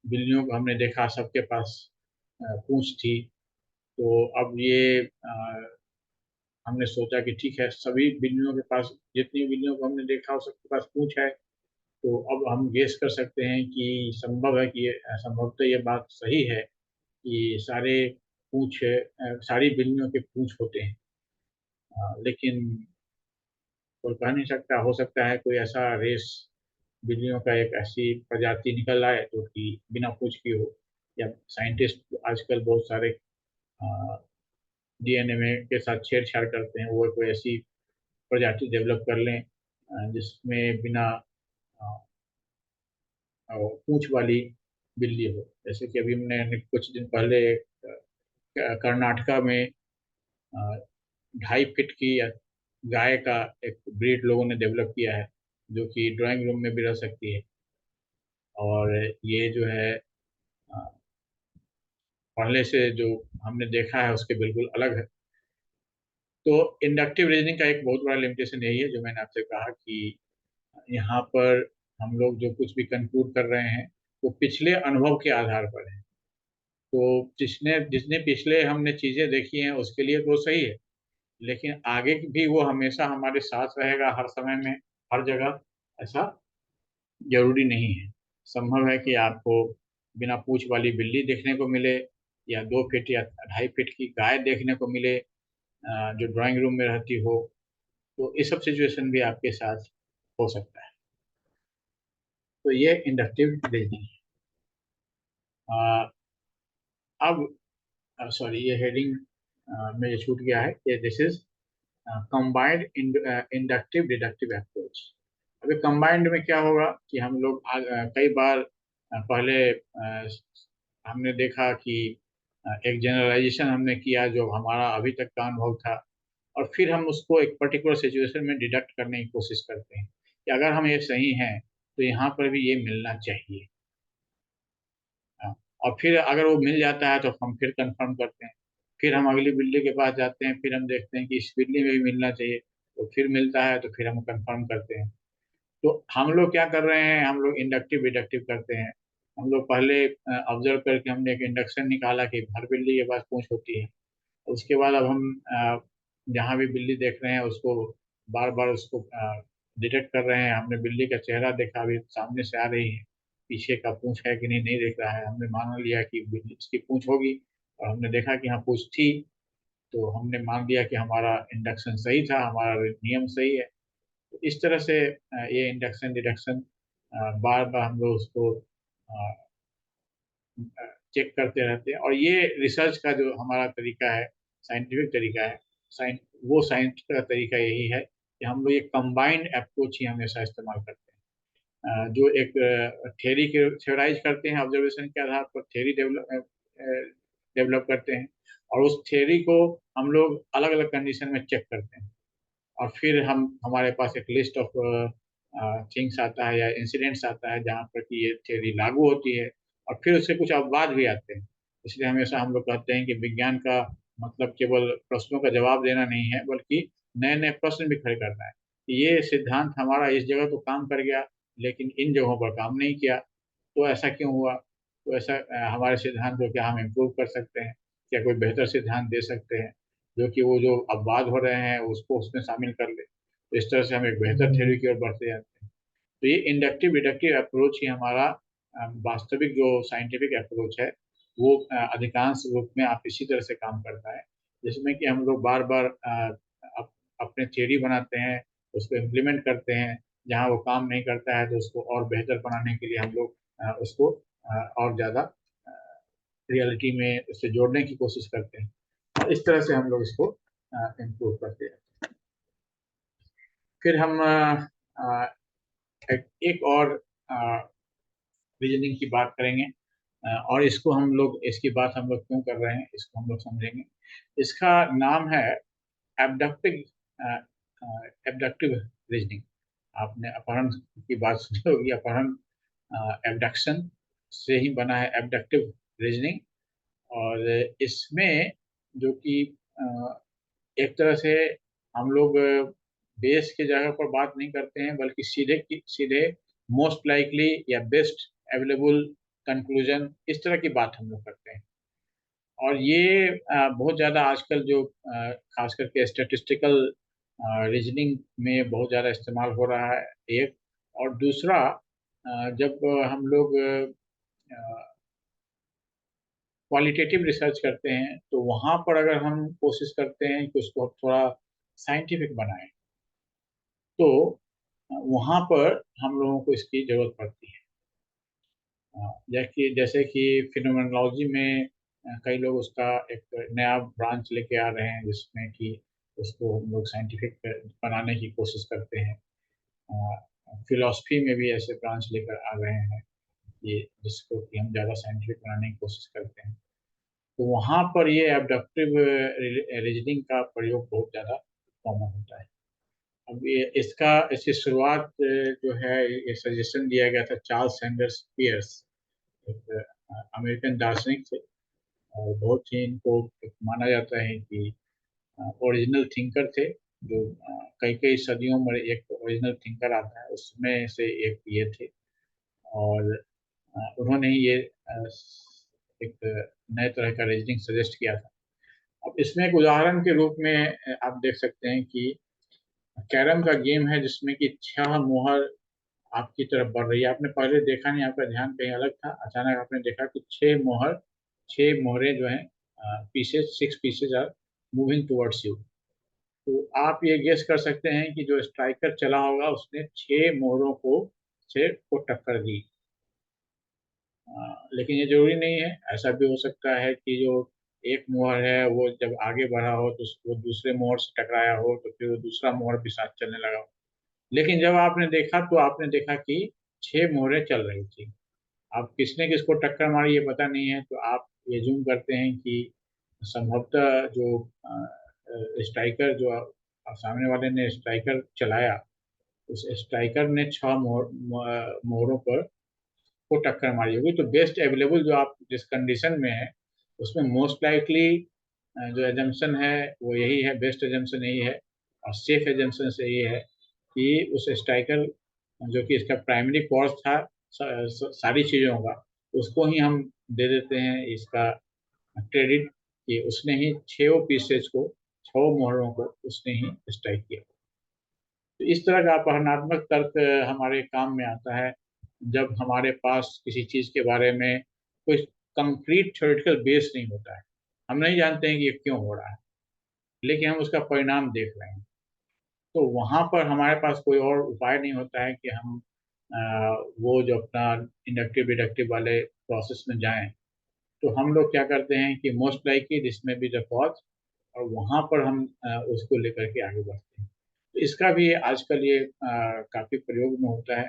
बिल्लियों को हमने देखा सबके पास पूंछ थी। तो अब ये हमने सोचा कि ठीक है, सभी बिल्लियों के पास, जितनी बिल्लियों को हमने देखा सबके पास पूंछ है, तो अब हम गेस कर सकते हैं कि संभव है कि संभवतः ये बात सही है कि सारी बिल्लियों के पूंछ होते हैं। लेकिन कोई कह नहीं सकता, हो सकता है कोई ऐसा रेस बिल्लियों का एक ऐसी प्रजाति निकल आए जो कि बिना पूंछ की हो, या साइंटिस्ट आजकल बहुत सारे डीएनए में के साथ छेड़छाड़ करते हैं, वो कोई ऐसी प्रजाति डेवलप कर लें जिसमें बिना पूंछ वाली बिल्ली हो। जैसे कि अभी हमने कुछ दिन पहले कर्नाटका में 2.5 फीट की गाय का एक ब्रीड लोगों ने डेवलप किया है, जो कि ड्राइंग रूम में भी रह सकती है। और ये जो है पहले से जो हमने देखा है उसके बिल्कुल अलग है। तो इंडक्टिव रीजनिंग का एक बहुत बड़ा लिमिटेशन यही है जो मैंने आपसे कहा कि यहाँ पर हम लोग जो कुछ भी कंक्लूड कर रहे हैं वो पिछले अनुभव के आधार पर है। तो जिसने जिसने पिछले हमने चीजें देखी हैं उसके लिए तो सही है, लेकिन आगे भी वो हमेशा हमारे साथ रहेगा हर समय में, हर जगह, ऐसा जरूरी नहीं है। संभव है कि आपको बिना पूंछ वाली बिल्ली देखने को मिले, या 2 फीट या 2.5 फीट की गाय देखने को मिले, जो ड्राइंग रूम में रहती हो। तो ये सब सिचुएशन भी आपके साथ हो सकता है। तो ये इंडक्टिव रीजनिंग है। अब सॉरी, ये हेडिंग में ये छूट गया है कि this is combined inductive deductive approach. अभी कंबाइंड में क्या होगा कि हम लोग कई बार पहले हमने देखा कि एक जनरलाइजेशन हमने किया जो हमारा अभी तक का अनुभव था, और फिर हम उसको एक पर्टिकुलर सिचुएशन में डिडक्ट करने की कोशिश करते हैं कि अगर हम ये सही हैं तो यहाँ पर भी ये मिलना चाहिए। हाँ, और फिर अगर वो मिल जाता है तो हम फिर कंफर्म करते हैं। फिर हम अगली बिल्ली के पास जाते हैं, फिर हम देखते हैं कि इस बिल्ली में भी मिलना चाहिए, तो फिर मिलता है तो फिर हम कंफर्म करते हैं। तो हम लोग क्या कर रहे हैं, हम लोग इंडक्टिव डिडक्टिव करते हैं। हम लोग पहले ऑब्जर्व करके हमने एक इंडक्शन निकाला कि हर बिल्ली के पास पूंछ होती है। उसके बाद अब हम जहाँ भी बिल्ली देख रहे हैं उसको बार बार उसको डिटेक्ट कर रहे हैं। हमने बिल्ली का चेहरा देखा, अभी सामने से आ रही है, पीछे का पूंछ है कि नहीं नहीं दिख रहा है, हमने मान लिया कि बिल्ली इसकी पूंछ होगी, और हमने देखा कि हाँ पूंछ थी, तो हमने मान लिया कि हमारा इंडक्शन सही था, हमारा नियम सही है। तो इस तरह से ये इंडक्शन डिडक्शन बार बार हम लोग उसको चेक करते रहते हैं। और ये रिसर्च का जो हमारा तरीका है, साइंटिफिक तरीका है, वो साइंस का तरीका यही है कि हम लोग ये कंबाइंड अप्रोच ही हमेशा इस्तेमाल करते हैं। जो एक थ्योरी के थ्योराइज करते हैं, ऑब्जर्वेशन के आधार पर थ्योरी डेवलप डेवलप करते हैं, और उस थ्योरी को हम लोग अलग अलग कंडीशन में चेक करते हैं। और फिर हम हमारे पास एक लिस्ट ऑफ थिंग्स आता है या इंसिडेंट्स आता है जहाँ पर कि ये थ्योरी लागू होती है, और फिर उससे कुछ अपवाद भी आते हैं। इसलिए हमेशा हम लोग कहते हैं कि विज्ञान का मतलब केवल प्रश्नों का जवाब देना नहीं है, बल्कि नए नए प्रश्न भी खड़े करना है। ये सिद्धांत हमारा इस जगह तो काम कर गया, लेकिन इन जगहों पर काम नहीं किया, तो ऐसा क्यों हुआ? तो ऐसा हमारे सिद्धांत को क्या हम इम्प्रूव कर सकते हैं? क्या कोई बेहतर सिद्धांत दे सकते हैं जो कि वो जो अपवाद हो रहे हैं उसको उसमें शामिल कर ले? तो इस तरह से हम एक बेहतर थ्योरी की ओर बढ़ते जाते हैं। तो ये इंडक्टिव डिडक्टिव अप्रोच ही हमारा वास्तविक जो साइंटिफिक अप्रोच है, वो अधिकांश रूप में आप इसी तरह से काम करता है, जिसमें कि हम लोग बार बार अपने थ्योरी बनाते हैं, उसको इम्प्लीमेंट करते हैं। जहाँ वो काम नहीं करता है तो उसको और बेहतर बनाने के लिए हम लोग उसको और ज़्यादा रियलिटी में उससे जोड़ने की कोशिश करते हैं, और इस तरह से हम लोग इसको इम्प्रूव करते हैं। फिर हम एक और रीजनिंग की बात करेंगे, और इसको हम लोग, इसकी बात हम लोग क्यों कर रहे हैं इसको हम लोग समझेंगे। इसका नाम है एबडक्टिव एबडक्टिव रीजनिंग। आपने अपहरण की बात सुनी होगी, अपहरण एबडक्शन से ही बना है एबडक्टिव रीजनिंग। और इसमें जो कि एक तरह से हम लोग बेस की जगह पर बात नहीं करते हैं, बल्कि सीधे मोस्ट लाइकली या बेस्ट अवेलेबल कंक्लूजन, इस तरह की बात हम लोग करते हैं। और ये बहुत ज़्यादा आजकल जो खास करके स्टेटिस्टिकल रीजनिंग में बहुत ज़्यादा इस्तेमाल हो रहा है, एक। और दूसरा, जब हम लोग क्वालिटेटिव रिसर्च करते हैं तो वहाँ पर अगर हम कोशिश करते हैं कि उसको थोड़ा साइंटिफिक बनाएं, तो वहाँ पर हम लोगों को इसकी जरूरत पड़ती है। जैसे कि फिनोमेनोलॉजी में कई लोग उसका एक नया ब्रांच लेके आ रहे हैं, जिसमें कि उसको हम लोग साइंटिफिक बनाने की कोशिश करते हैं। फिलॉसफी में भी ऐसे ब्रांच लेकर आ रहे हैं, ये जिसको कि हम ज़्यादा साइंटिफिक बनाने की कोशिश करते हैं। तो वहाँ पर ये एबडक्टिव रीजनिंग का प्रयोग बहुत ज़्यादा कॉमन होता है। अब ये इसकी शुरुआत जो है, ये सजेशन दिया गया था चार्ल्स सैंडर्स पियर्स, एक अमेरिकन दार्शनिक थे, और बहुत ही इनको एक माना जाता है कि ओरिजिनल थिंकर थे। जो कई कई सदियों में एक ओरिजिनल थिंकर आता है, उसमें से एक ये थे। और उन्होंने ही ये एक नए तरह का रीजनिंग सजेस्ट किया था। अब इसमें एक उदाहरण के रूप में आप देख सकते हैं कि कैरम का गेम है जिसमें कि 6 मोहर आपकी तरफ बढ़ रही है। आपने पहले देखा नहीं, आपका ध्यान कहीं अलग था, अचानक आपने देखा कि 6 मोहरें जो हैं, pieces, 6 pieces are moving towards you. तो आप ये गेस कर सकते हैं कि जो स्ट्राइकर चला होगा उसने 6 मोहरों को टक्कर दी। लेकिन ये जरूरी नहीं है, ऐसा भी हो सकता है कि जो एक मोहर है वो जब आगे बढ़ा हो तो वो दूसरे मोहर से टकराया हो, तो फिर वो दूसरा मोहर भी साथ चलने लगा हो। लेकिन जब आपने देखा तो आपने देखा कि 6 मोहरें चल रही थी। अब किसने किसको टक्कर मारी ये पता नहीं है, तो आप ये जूम करते हैं कि संभवतः जो स्ट्राइकर, जो सामने वाले ने स्ट्राइकर चलाया, उस स्ट्राइकर ने 6 मोहरों पर को टक्कर मारी होगी। तो बेस्ट अवेलेबल जो आप जिस कंडीशन में है उसमें मोस्ट लाइकली जो एजम्पशन है वो यही है, बेस्ट एजम्पशन यही है और सेफ एजम्पशन से ये है कि उस स्ट्राइकर जो कि इसका प्राइमरी कॉज था सारी चीज़ों का, उसको ही हम दे देते हैं इसका क्रेडिट कि उसने ही 6 पीसेज को, 6 मोहरों को उसने ही स्ट्राइक किया। तो इस तरह का अपहरणात्मक तर्क हमारे काम में आता है जब हमारे पास किसी चीज के बारे में कोई कंक्रीट थ्योरेटिकल बेस नहीं होता है। हम नहीं जानते हैं कि ये क्यों हो रहा है, लेकिन हम उसका परिणाम देख रहे हैं। तो वहां पर हमारे पास कोई और उपाय नहीं होता है कि हम वो जो अपना इंडक्टिव डिडक्टिव वाले प्रोसेस में जाएं। तो हम लोग क्या करते हैं कि मोस्ट लाइकली दिस में बी द कॉज, और वहां पर हम उसको लेकर के आगे बढ़ते हैं। तो इसका भी आजकल ये काफी प्रयोग में होता है,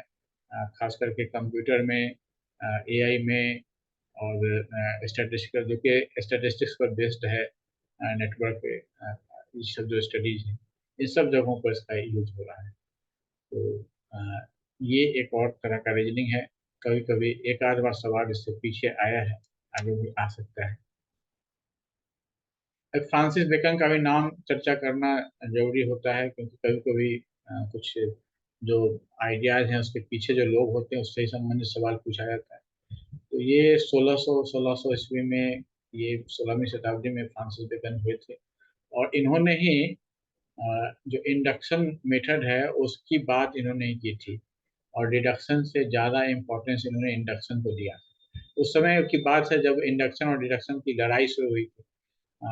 खास करके कंप्यूटर में, एआई में, और स्टैटिस्टिकल, जो कि स्टैटिस्टिक्स पर बेस्ड है, नेटवर्क पे, ये सब जो स्टडीज है, इन सब जगहों पर इसका यूज हो रहा है। तो ये एक और तरह का रीजनिंग है। कभी कभी एक आध बार सवाल इससे पीछे आया है, आगे भी आ सकता है। फ्रांसिस बेकन का भी नाम चर्चा करना जरूरी होता है, क्योंकि कभी कभी कुछ जो आइडियाज हैं उसके पीछे जो लोग होते हैं उससे ही संबंधित सवाल पूछा जाता है। तो ये 1600 ईस्वी में, ये 16वीं शताब्दी में फ्रांसिस बेकन हुए थे। और इन्होंने ही जो इंडक्शन मेथड है उसकी बात इन्होंने ही की थी, और डिडक्शन से ज़्यादा इम्पोर्टेंस इन्होंने इंडक्शन को दिया। उस समय की बात है जब इंडक्शन और डिडक्शन की लड़ाई शुरू हुई थी।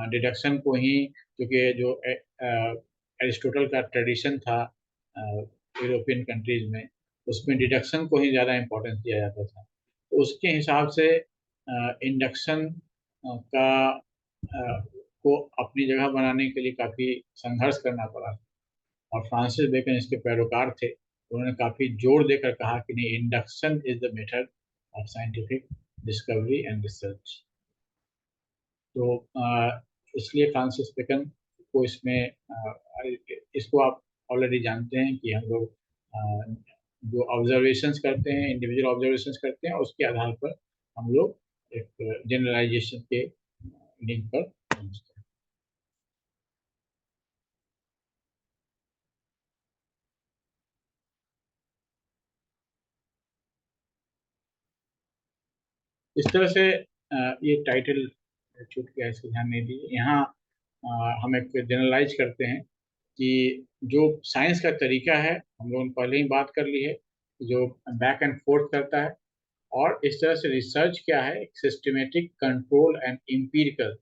डिडक्शन को ही, क्योंकि जो एरिस्टोटल का ट्रेडिशन था यूरोपियन कंट्रीज में, उसमें डिडक्शन को ही ज़्यादा इम्पोर्टेंस दिया जाता था। तो उसके हिसाब से इंडक्शन का को अपनी जगह बनाने के लिए काफ़ी संघर्ष करना पड़ा। और फ्रांसिस बेकन इसके पैरोकार थे। उन्होंने काफ़ी जोर देकर कहा कि नहीं, induction is the method of scientific discovery and research. तो इसलिए फ्रांसिस बेकन को इसमें, इसको आप ऑलरेडी जानते हैं कि हम लोग जो ऑब्जर्वेशंस करते हैं, इंडिविजुअल ऑब्जर्वेशंस करते हैं, उसके आधार पर हम लोग एक जनरलाइजेशन के लिंक पर पहुंचते हैं। इस तरह से ये टाइटल छूट गया, इसको ध्यान नहीं दिए। यहाँ हम एक जनरलाइज करते हैं कि जो साइंस का तरीका है, हम लोगों ने पहले ही बात कर ली है, जो बैक एंड फोर्थ करता है। और इस तरह से रिसर्च क्या है, एक सिस्टमेटिक, कंट्रोल एंड एम्पिरिकल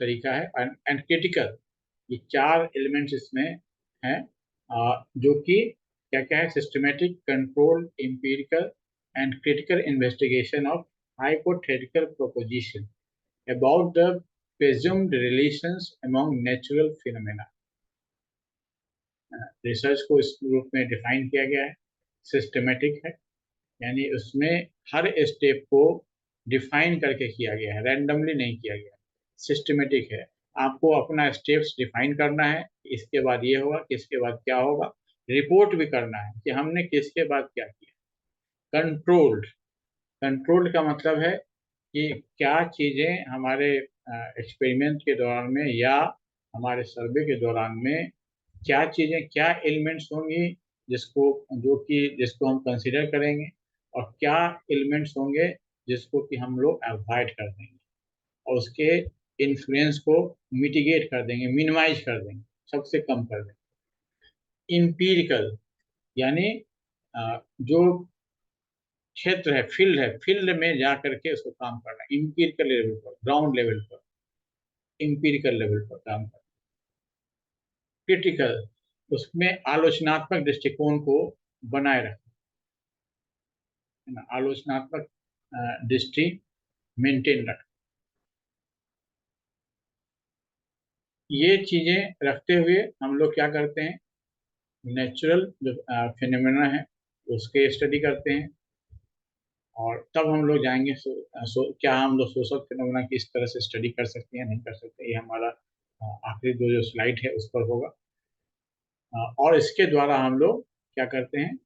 तरीका है, एंड क्रिटिकल। ये 4 एलिमेंट्स इसमें हैं, जो कि क्या क्या है, systematic, control, empirical and critical investigation of hypothetical proposition about the presumed relations among natural phenomena। Research को इस रूप में डिफाइन किया गया है, सिस्टमेटिक है, यानी उसमें हर स्टेप को डिफाइन करके किया गया है, रैंडमली नहीं किया गया। सिस्टमेटिक है, आपको अपना स्टेप्स डिफाइन करना है, इसके बाद ये होगा, किसके बाद क्या होगा, रिपोर्ट भी करना है कि हमने किसके बाद क्या किया। कंट्रोल्ड, कंट्रोल्ड का मतलब है कि क्या चीज़ें हमारे एक्सपेरिमेंट के दौरान में या हमारे सर्वे के दौरान में क्या चीजें, क्या एलिमेंट्स होंगी जिसको हम कंसिडर करेंगे, और क्या एलिमेंट्स होंगे जिसको कि हम लोग अवॉइड कर देंगे और उसके इन्फ्लुएंस को मिटिगेट कर देंगे, मिनिमाइज कर देंगे, सबसे कम कर देंगे। इम्पीरिकल यानी जो क्षेत्र है, फील्ड में जा करके उसको काम करना, इम्पीरिकल लेवल पर, ग्राउंड लेवल पर, इम्पीरिकल लेवल पर काम करना। क्रिटिकल, उसमें आलोचनात्मक दृष्टिकोण को बनाए रखना, है ना, आलोचनात्मक दृष्टि मेंटेन रखना। ये चीजें रखते हुए हम लोग क्या करते हैं, नेचुरल जो फिनोमेना है उसके स्टडी करते हैं, और तब हम लोग जाएंगे क्या हम लोग सोशल फिनोमेना की इस तरह से स्टडी कर सकते हैं, नहीं कर सकते, ये हमारा आखिरी दो जो स्लाइड है उस पर होगा। और इसके द्वारा हम लोग क्या करते हैं,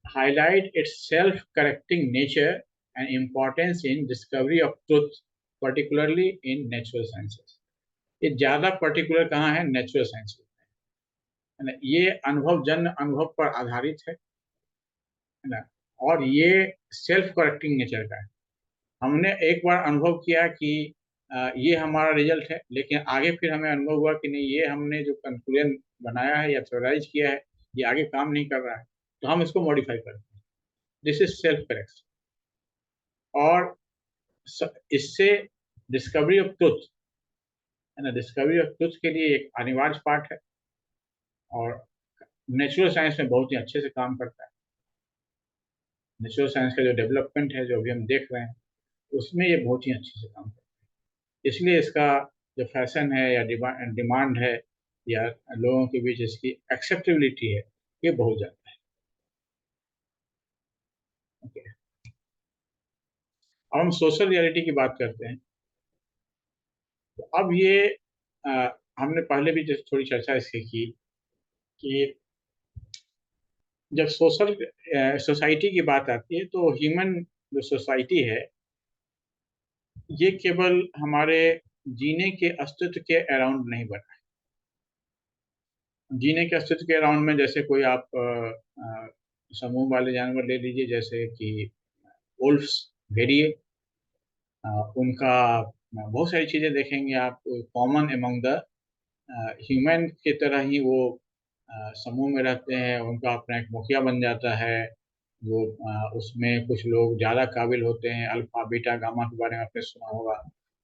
highlight its self-correcting nature and importance in discovery of truth, particularly in natural sciences। ये ज्यादा पर्टिकुलर कहाँ है, नेचुरल साइंस है ना, ये अनुभव जन्य अनुभव पर आधारित है ना, और ये सेल्फ करेक्टिंग नेचर का है। हमने एक बार अनुभव किया कि ये हमारा रिजल्ट है, लेकिन आगे फिर हमें अनुभव हुआ कि नहीं, ये हमने जो कंक्लूजन बनाया है या थ्योराइज किया है ये आगे काम नहीं कर रहा है, तो हम इसको मॉडिफाई करते हैं। This is self correction. और इससे डिस्कवरी ऑफ ट्रुथ, है ना, डिस्कवरी ऑफ ट्रुथ के लिए एक अनिवार्य पार्ट है, और नेचुरल साइंस में बहुत ही अच्छे से काम करता है। नेचुरल साइंस का जो डेवलपमेंट है जो अभी हम देख रहे हैं उसमें ये बहुत ही अच्छे से काम करता है। इसलिए इसका जो फैशन है या डिमांड है या लोगों के बीच इसकी एक्सेप्टेबिलिटी है, ये बहुत ज़्यादा है। ओके, अब हम सोशल रियलिटी की बात करते हैं। तो अब ये अ, हमने पहले भी जैसे थोड़ी चर्चा इसकी की कि जब सोशल सोसाइटी की बात आती है तो ह्यूमन जो सोसाइटी है ये केवल हमारे जीने के अस्तित्व के अराउंड नहीं बना है। जीने के अस्तित्व के अराउंड में जैसे कोई आप समूह वाले जानवर ले लीजिए, जैसे कि वुल्फ्स, भेड़िए, उनका बहुत सारी चीजें देखेंगे आप, कॉमन एमंग द ह्यूमन की तरह ही वो समूह में रहते हैं, उनका अपना एक मुखिया बन जाता है। वो उसमें कुछ लोग ज़्यादा काबिल होते हैं, अल्फा बीटा गामा के बारे में आपने सुना होगा।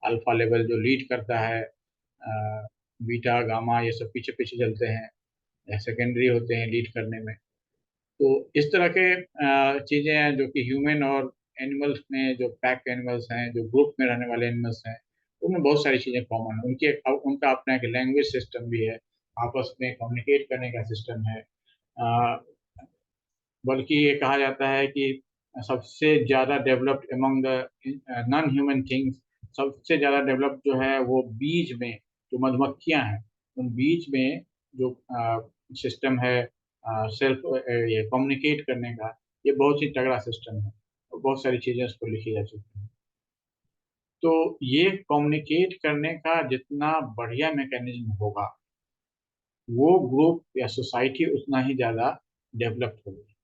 अल्फा लेवल जो लीड करता है, बीटा गामा ये सब पीछे पीछे चलते हैं, सेकेंडरी होते हैं लीड करने में। तो इस तरह के चीज़ें हैं जो कि ह्यूमन और एनिमल्स में, जो पैक एनिमल्स हैं, जो ग्रुप में रहने वाले एनिमल्स हैं, उनमें बहुत सारी चीज़ें कॉमन है। उनका अपना एक लैंग्वेज सिस्टम भी है, आपस में कम्युनिकेट करने का सिस्टम है। अ, बल्कि ये कहा जाता है कि सबसे ज़्यादा developed among the non human things, सबसे ज़्यादा डेवलप्ड जो है वो बीज में जो मधुमक्खियाँ हैं, उन बीज में जो सिस्टम है सेल्फ ये कम्युनिकेट करने का, ये बहुत ही तगड़ा सिस्टम है और बहुत सारी चीज़ें उसको लिखी जा चुकी हैं। तो ये कम्युनिकेट करने का जितना बढ़िया मैकेनिज्म होगा वो ग्रुप या सोसाइटी उतना ही ज़्यादा डेवलप्ड होगी।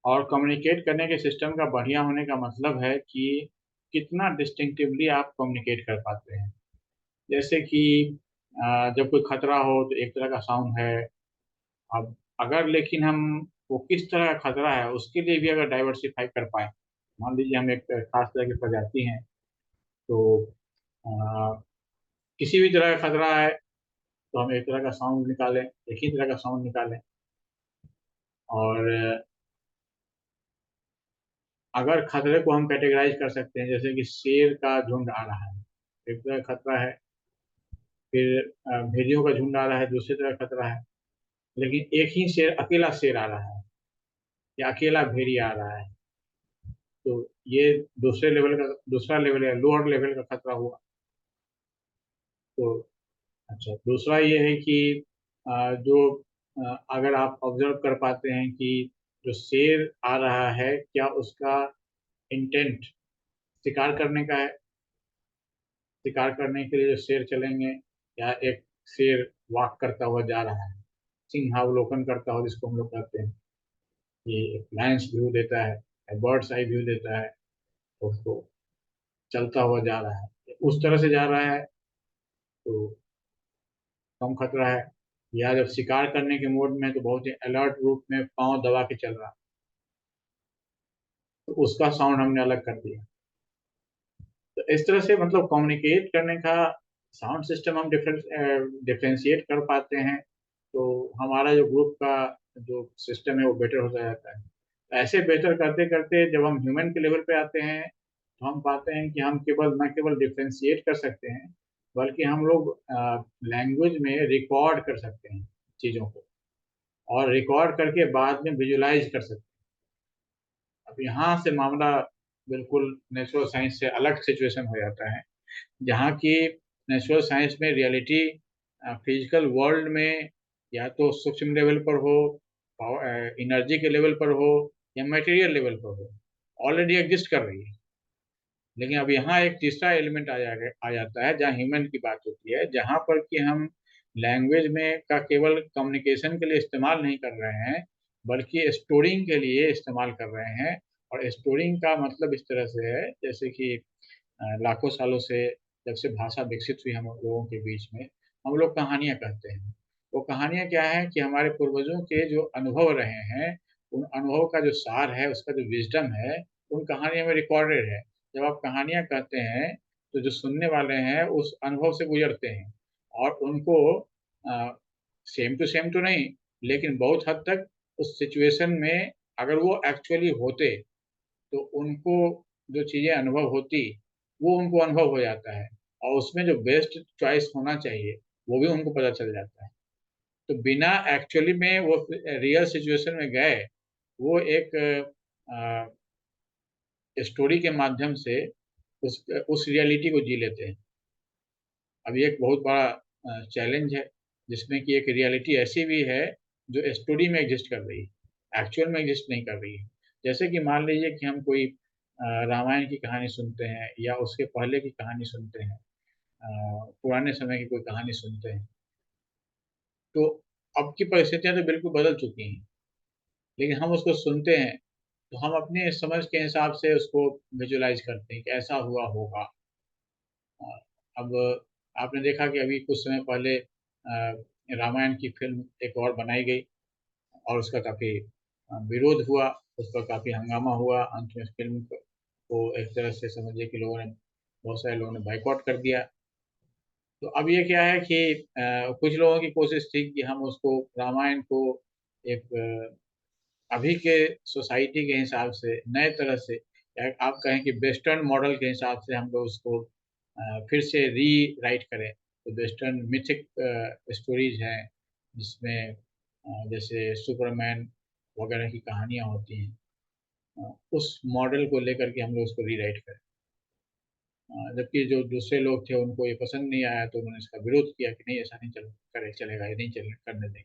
और कम्युनिकेट करने के सिस्टम का बढ़िया होने का मतलब है कि कितना डिस्टिंक्टिवली आप कम्युनिकेट कर पाते हैं। जैसे कि जब कोई खतरा हो तो एक तरह का साउंड है। अब अगर लेकिन हम वो किस तरह का खतरा है उसके लिए भी अगर डाइवर्सिफाई कर पाए, मान लीजिए हम एक खास तरह की प्रजाति हैं, तो अ, किसी भी तरह का खतरा है तो हम एक तरह का साउंड निकालें, एक ही तरह का साउंड निकालें। और अगर खतरे को हम कैटेगराइज कर सकते हैं, जैसे कि शेर का झुंड आ रहा है, एक तरह का खतरा है। फिर भेड़ियों का झुंड आ रहा है, दूसरी तरह खतरा है। लेकिन एक ही शेर, अकेला शेर आ रहा है या अकेला भेड़ी आ रहा है, तो ये दूसरा लेवल या लोअर लेवल का खतरा हुआ। तो अच्छा, दूसरा ये है कि जो अगर आप ऑब्जर्व कर पाते हैं कि जो शेर आ रहा है क्या उसका इंटेंट शिकार करने का है, शिकार करने के लिए जो शेर चलेंगे, या एक शेर वॉक करता हुआ जा रहा है, सिंहावलोकन करता हुआ जिसको हम लोग कहते हैं, ये एक लायंस व्यू देता है, बर्ड्स आई व्यू देता है, तो उसको चलता हुआ जा रहा है, उस तरह से जा रहा है तो कम खतरा है। या जब शिकार करने के मोड में है तो बहुत ही अलर्ट रूप में पांव दबा के चल रहा है, तो उसका साउंड हमने अलग कर दिया। तो इस तरह से मतलब कम्युनिकेट करने का साउंड सिस्टम हम डिफ्रेंशिएट कर पाते हैं, तो हमारा जो ग्रुप का जो सिस्टम है वो बेटर हो जाता है। ऐसे बेहतर करते करते जब हम ह्यूमन के लेवल पे आते हैं तो हम पाते हैं कि हम केवल न केवल डिफ्रेंशिएट कर सकते हैं, बल्कि हम लोग लैंग्वेज में रिकॉर्ड कर सकते हैं चीज़ों को, और रिकॉर्ड करके बाद में विजुलाइज कर सकते हैं। अब यहाँ से मामला बिल्कुल नेचुरल साइंस से अलग सिचुएशन हो जाता है, जहाँ की नेचुरल साइंस में रियलिटी फिजिकल वर्ल्ड में या तो सूक्ष्म लेवल पर हो, एनर्जी के लेवल पर हो, या मटेरियल लेवल पर हो, ऑलरेडी एग्जिस्ट कर रही है। लेकिन अब यहाँ एक तीसरा एलिमेंट आ जाता है जहाँ ह्यूमन की बात होती है, जहाँ पर कि हम लैंग्वेज में का केवल कम्युनिकेशन के लिए इस्तेमाल नहीं कर रहे हैं, बल्कि स्टोरिंग के लिए इस्तेमाल कर रहे हैं। और स्टोरिंग का मतलब इस तरह से है जैसे कि लाखों सालों से जब से भाषा विकसित हुई हम लोगों के बीच में, हम लोग कहानियां कहते हैं। वो कहानियां क्या है कि हमारे पूर्वजों के जो अनुभव रहे हैं, उन अनुभव का जो सार है, उसका जो विजडम है, उन कहानियों में रिकॉर्डेड है। जब आप कहानियां कहते हैं तो जो सुनने वाले हैं उस अनुभव से गुजरते हैं, और उनको सेम टू सेम तो नहीं, लेकिन बहुत हद तक उस सिचुएशन में अगर वो एक्चुअली होते तो उनको जो चीज़ें अनुभव होती वो उनको अनुभव हो जाता है, और उसमें जो बेस्ट चॉइस होना चाहिए वो भी उनको पता चल जाता है। तो बिना एक्चुअली में वो रियल सिचुएशन में गए, वो एक स्टोरी के माध्यम से उस रियलिटी को जी लेते हैं। अब ये एक बहुत बड़ा चैलेंज है, जिसमें कि एक रियलिटी ऐसी भी है जो स्टोरी में एग्जिस्ट कर रही है, एक्चुअल में एग्जिस्ट नहीं कर रही है। जैसे कि मान लीजिए कि हम कोई रामायण की कहानी सुनते हैं, या उसके पहले की कहानी सुनते हैं, पुराने समय की कोई कहानी सुनते हैं, तो अब की परिस्थितियां तो बिल्कुल बदल चुकी हैं, लेकिन हम उसको सुनते हैं तो हम अपने समझ के हिसाब से उसको विजुलाइज करते हैं कि ऐसा हुआ होगा। अ, अब आपने देखा कि अभी कुछ समय पहले रामायण की फिल्म एक और बनाई गई, और उसका काफ़ी विरोध हुआ, उस पर काफ़ी हंगामा हुआ। अंत में फिल्म को एक तरह से समझिए कि लोगों ने, बहुत सारे लोगों ने बाइकआउट कर दिया। तो अब ये क्या है कि कुछ लोगों की कोशिश थी कि हम उसको, रामायण को एक अभी के सोसाइटी के हिसाब से नए तरह से, या आप कहें कि वेस्टर्न मॉडल के हिसाब से हम लोग उसको फिर से री राइट करें। तो वेस्टर्न मिथिक स्टोरीज हैं, जिसमें जैसे सुपरमैन वगैरह की कहानियाँ होती हैं, उस मॉडल को लेकर के हम लोग उसको री राइट करें। जबकि जो दूसरे लोग थे उनको ये पसंद नहीं आया, तो उन्होंने इसका विरोध किया कि नहीं, ऐसा नहीं चलेगा, ये नहीं चले करने देंगे।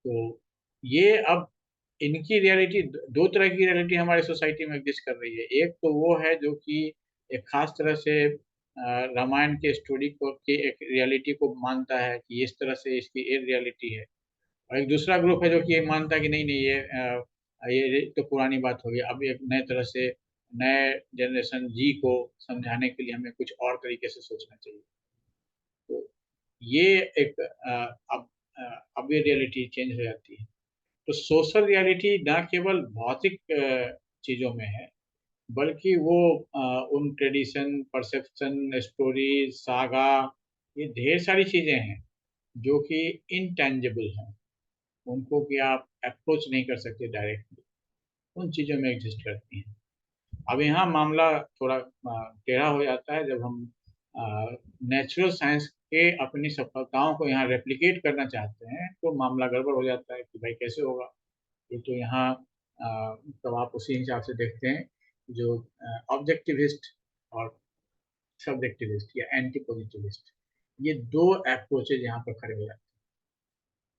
तो ये अब इनकी रियलिटी, दो तरह की रियलिटी हमारी सोसाइटी में एग्जिस्ट कर रही है। एक तो वो है जो कि एक खास तरह से रामायण के स्टोरी को की एक रियलिटी को मानता है कि इस तरह से इसकी एक रियलिटी है, और एक दूसरा ग्रुप है जो कि ये मानता है कि नहीं नहीं, ये तो पुरानी बात हो गई, अब एक नए तरह से नए जनरेशन जी को समझाने के लिए हमें कुछ और तरीके से सोचना चाहिए। तो ये एक अब ये रियलिटी चेंज हो जाती है। तो सोशल रियलिटी ना केवल भौतिक चीजों में है, बल्कि वो उन ट्रेडिशन, परसेप्शन, स्टोरी, सागा, ये ढेर सारी चीजें हैं जो कि इनटेंजिबल हैं, उनको कि आप अप्रोच नहीं कर सकते डायरेक्टली, उन चीजों में एग्जिस्ट करती हैं। अब यहाँ मामला थोड़ा टेढ़ा हो जाता है, जब हम नेचुरल साइंस के अपनी सफलताओं को यहाँ रेप्लिकेट करना चाहते हैं, तो मामला गड़बड़ हो जाता है कि भाई कैसे होगा। ये तो यहाँ तब आप उसी हिसाब से देखते हैं, जो ऑब्जेक्टिविस्ट और सब्जेक्टिविस्ट या एंटी पॉजिटिविस्ट, ये दो अप्रोचेज यहाँ पर खड़े हो जाते हैं।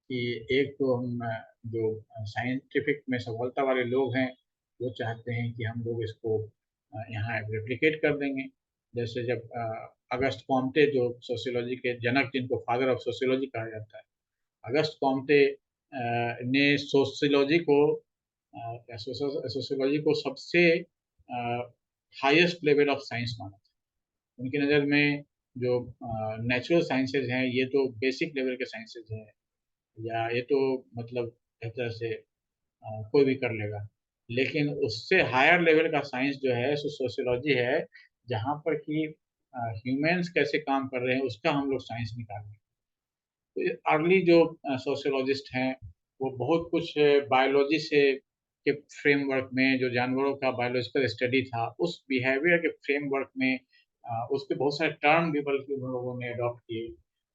कि एक तो हम जो साइंटिफिक में सफलता वाले लोग हैं, वो चाहते हैं कि हम लोग इसको यहाँ रेप्लिकेट कर देंगे, जैसे जब अगस्त कॉम्टे जो सोशियोलॉजी के जनक, जिनको फादर ऑफ सोशियोलॉजी कहा जाता है, अगस्त कॉम्टे ने सोशियोलॉजी को सबसे हाईएस्ट लेवल ऑफ साइंस माना था। उनकी नज़र में जो नेचुरल साइंसेज हैं ये तो बेसिक लेवल के साइंसेज हैं, या ये तो मतलब एक तरह से कोई भी कर लेगा। लेकिन उससे हायर लेवल का साइंस जो है सो सोशियोलॉजी है, जहाँ पर कि ह्यूमंस कैसे काम कर रहे हैं उसका हम लोग साइंस निकाल रहे हैं। अर्ली जो सोशियोलॉजिस्ट हैं वो बहुत कुछ बायोलॉजी से के फ्रेमवर्क में, जो जानवरों का बायोलॉजिकल स्टडी था उस बिहेवियर के फ्रेमवर्क में उसके बहुत सारे टर्म भी बल्कि उन लोगों ने अडॉप्ट किए,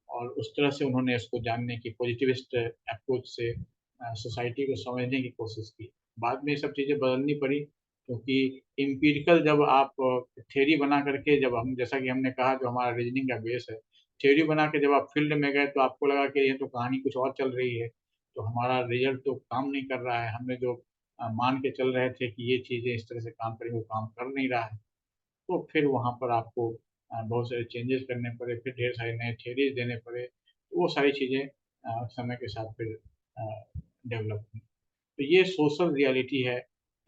और उस तरह से उन्होंने इसको जानने की पॉजिटिविस्ट अप्रोच से सोसाइटी को समझने की कोशिश की। बाद में ये सब चीज़ें बदलनी पड़ी, क्योंकि इम्पिरिकल जब आप थ्योरी बना करके, जब हम जैसा कि हमने कहा जो हमारा रीजनिंग का बेस है, थ्योरी बना के जब आप फील्ड में गए तो आपको लगा कि ये तो कहानी कुछ और चल रही है, तो हमारा रिजल्ट तो काम नहीं कर रहा है, हमने जो मान के चल रहे थे कि ये चीज़ें इस तरह से काम करेंगे वो काम कर नहीं रहा है। तो फिर वहाँ पर आपको बहुत सारे चेंजेस करने पड़े, फिर ढेर सारे नए थ्योरीज देने पड़े, तो वो सारी चीज़ें समय के साथ फिर डेवलप हुई। तो ये सोशल रियलिटी है।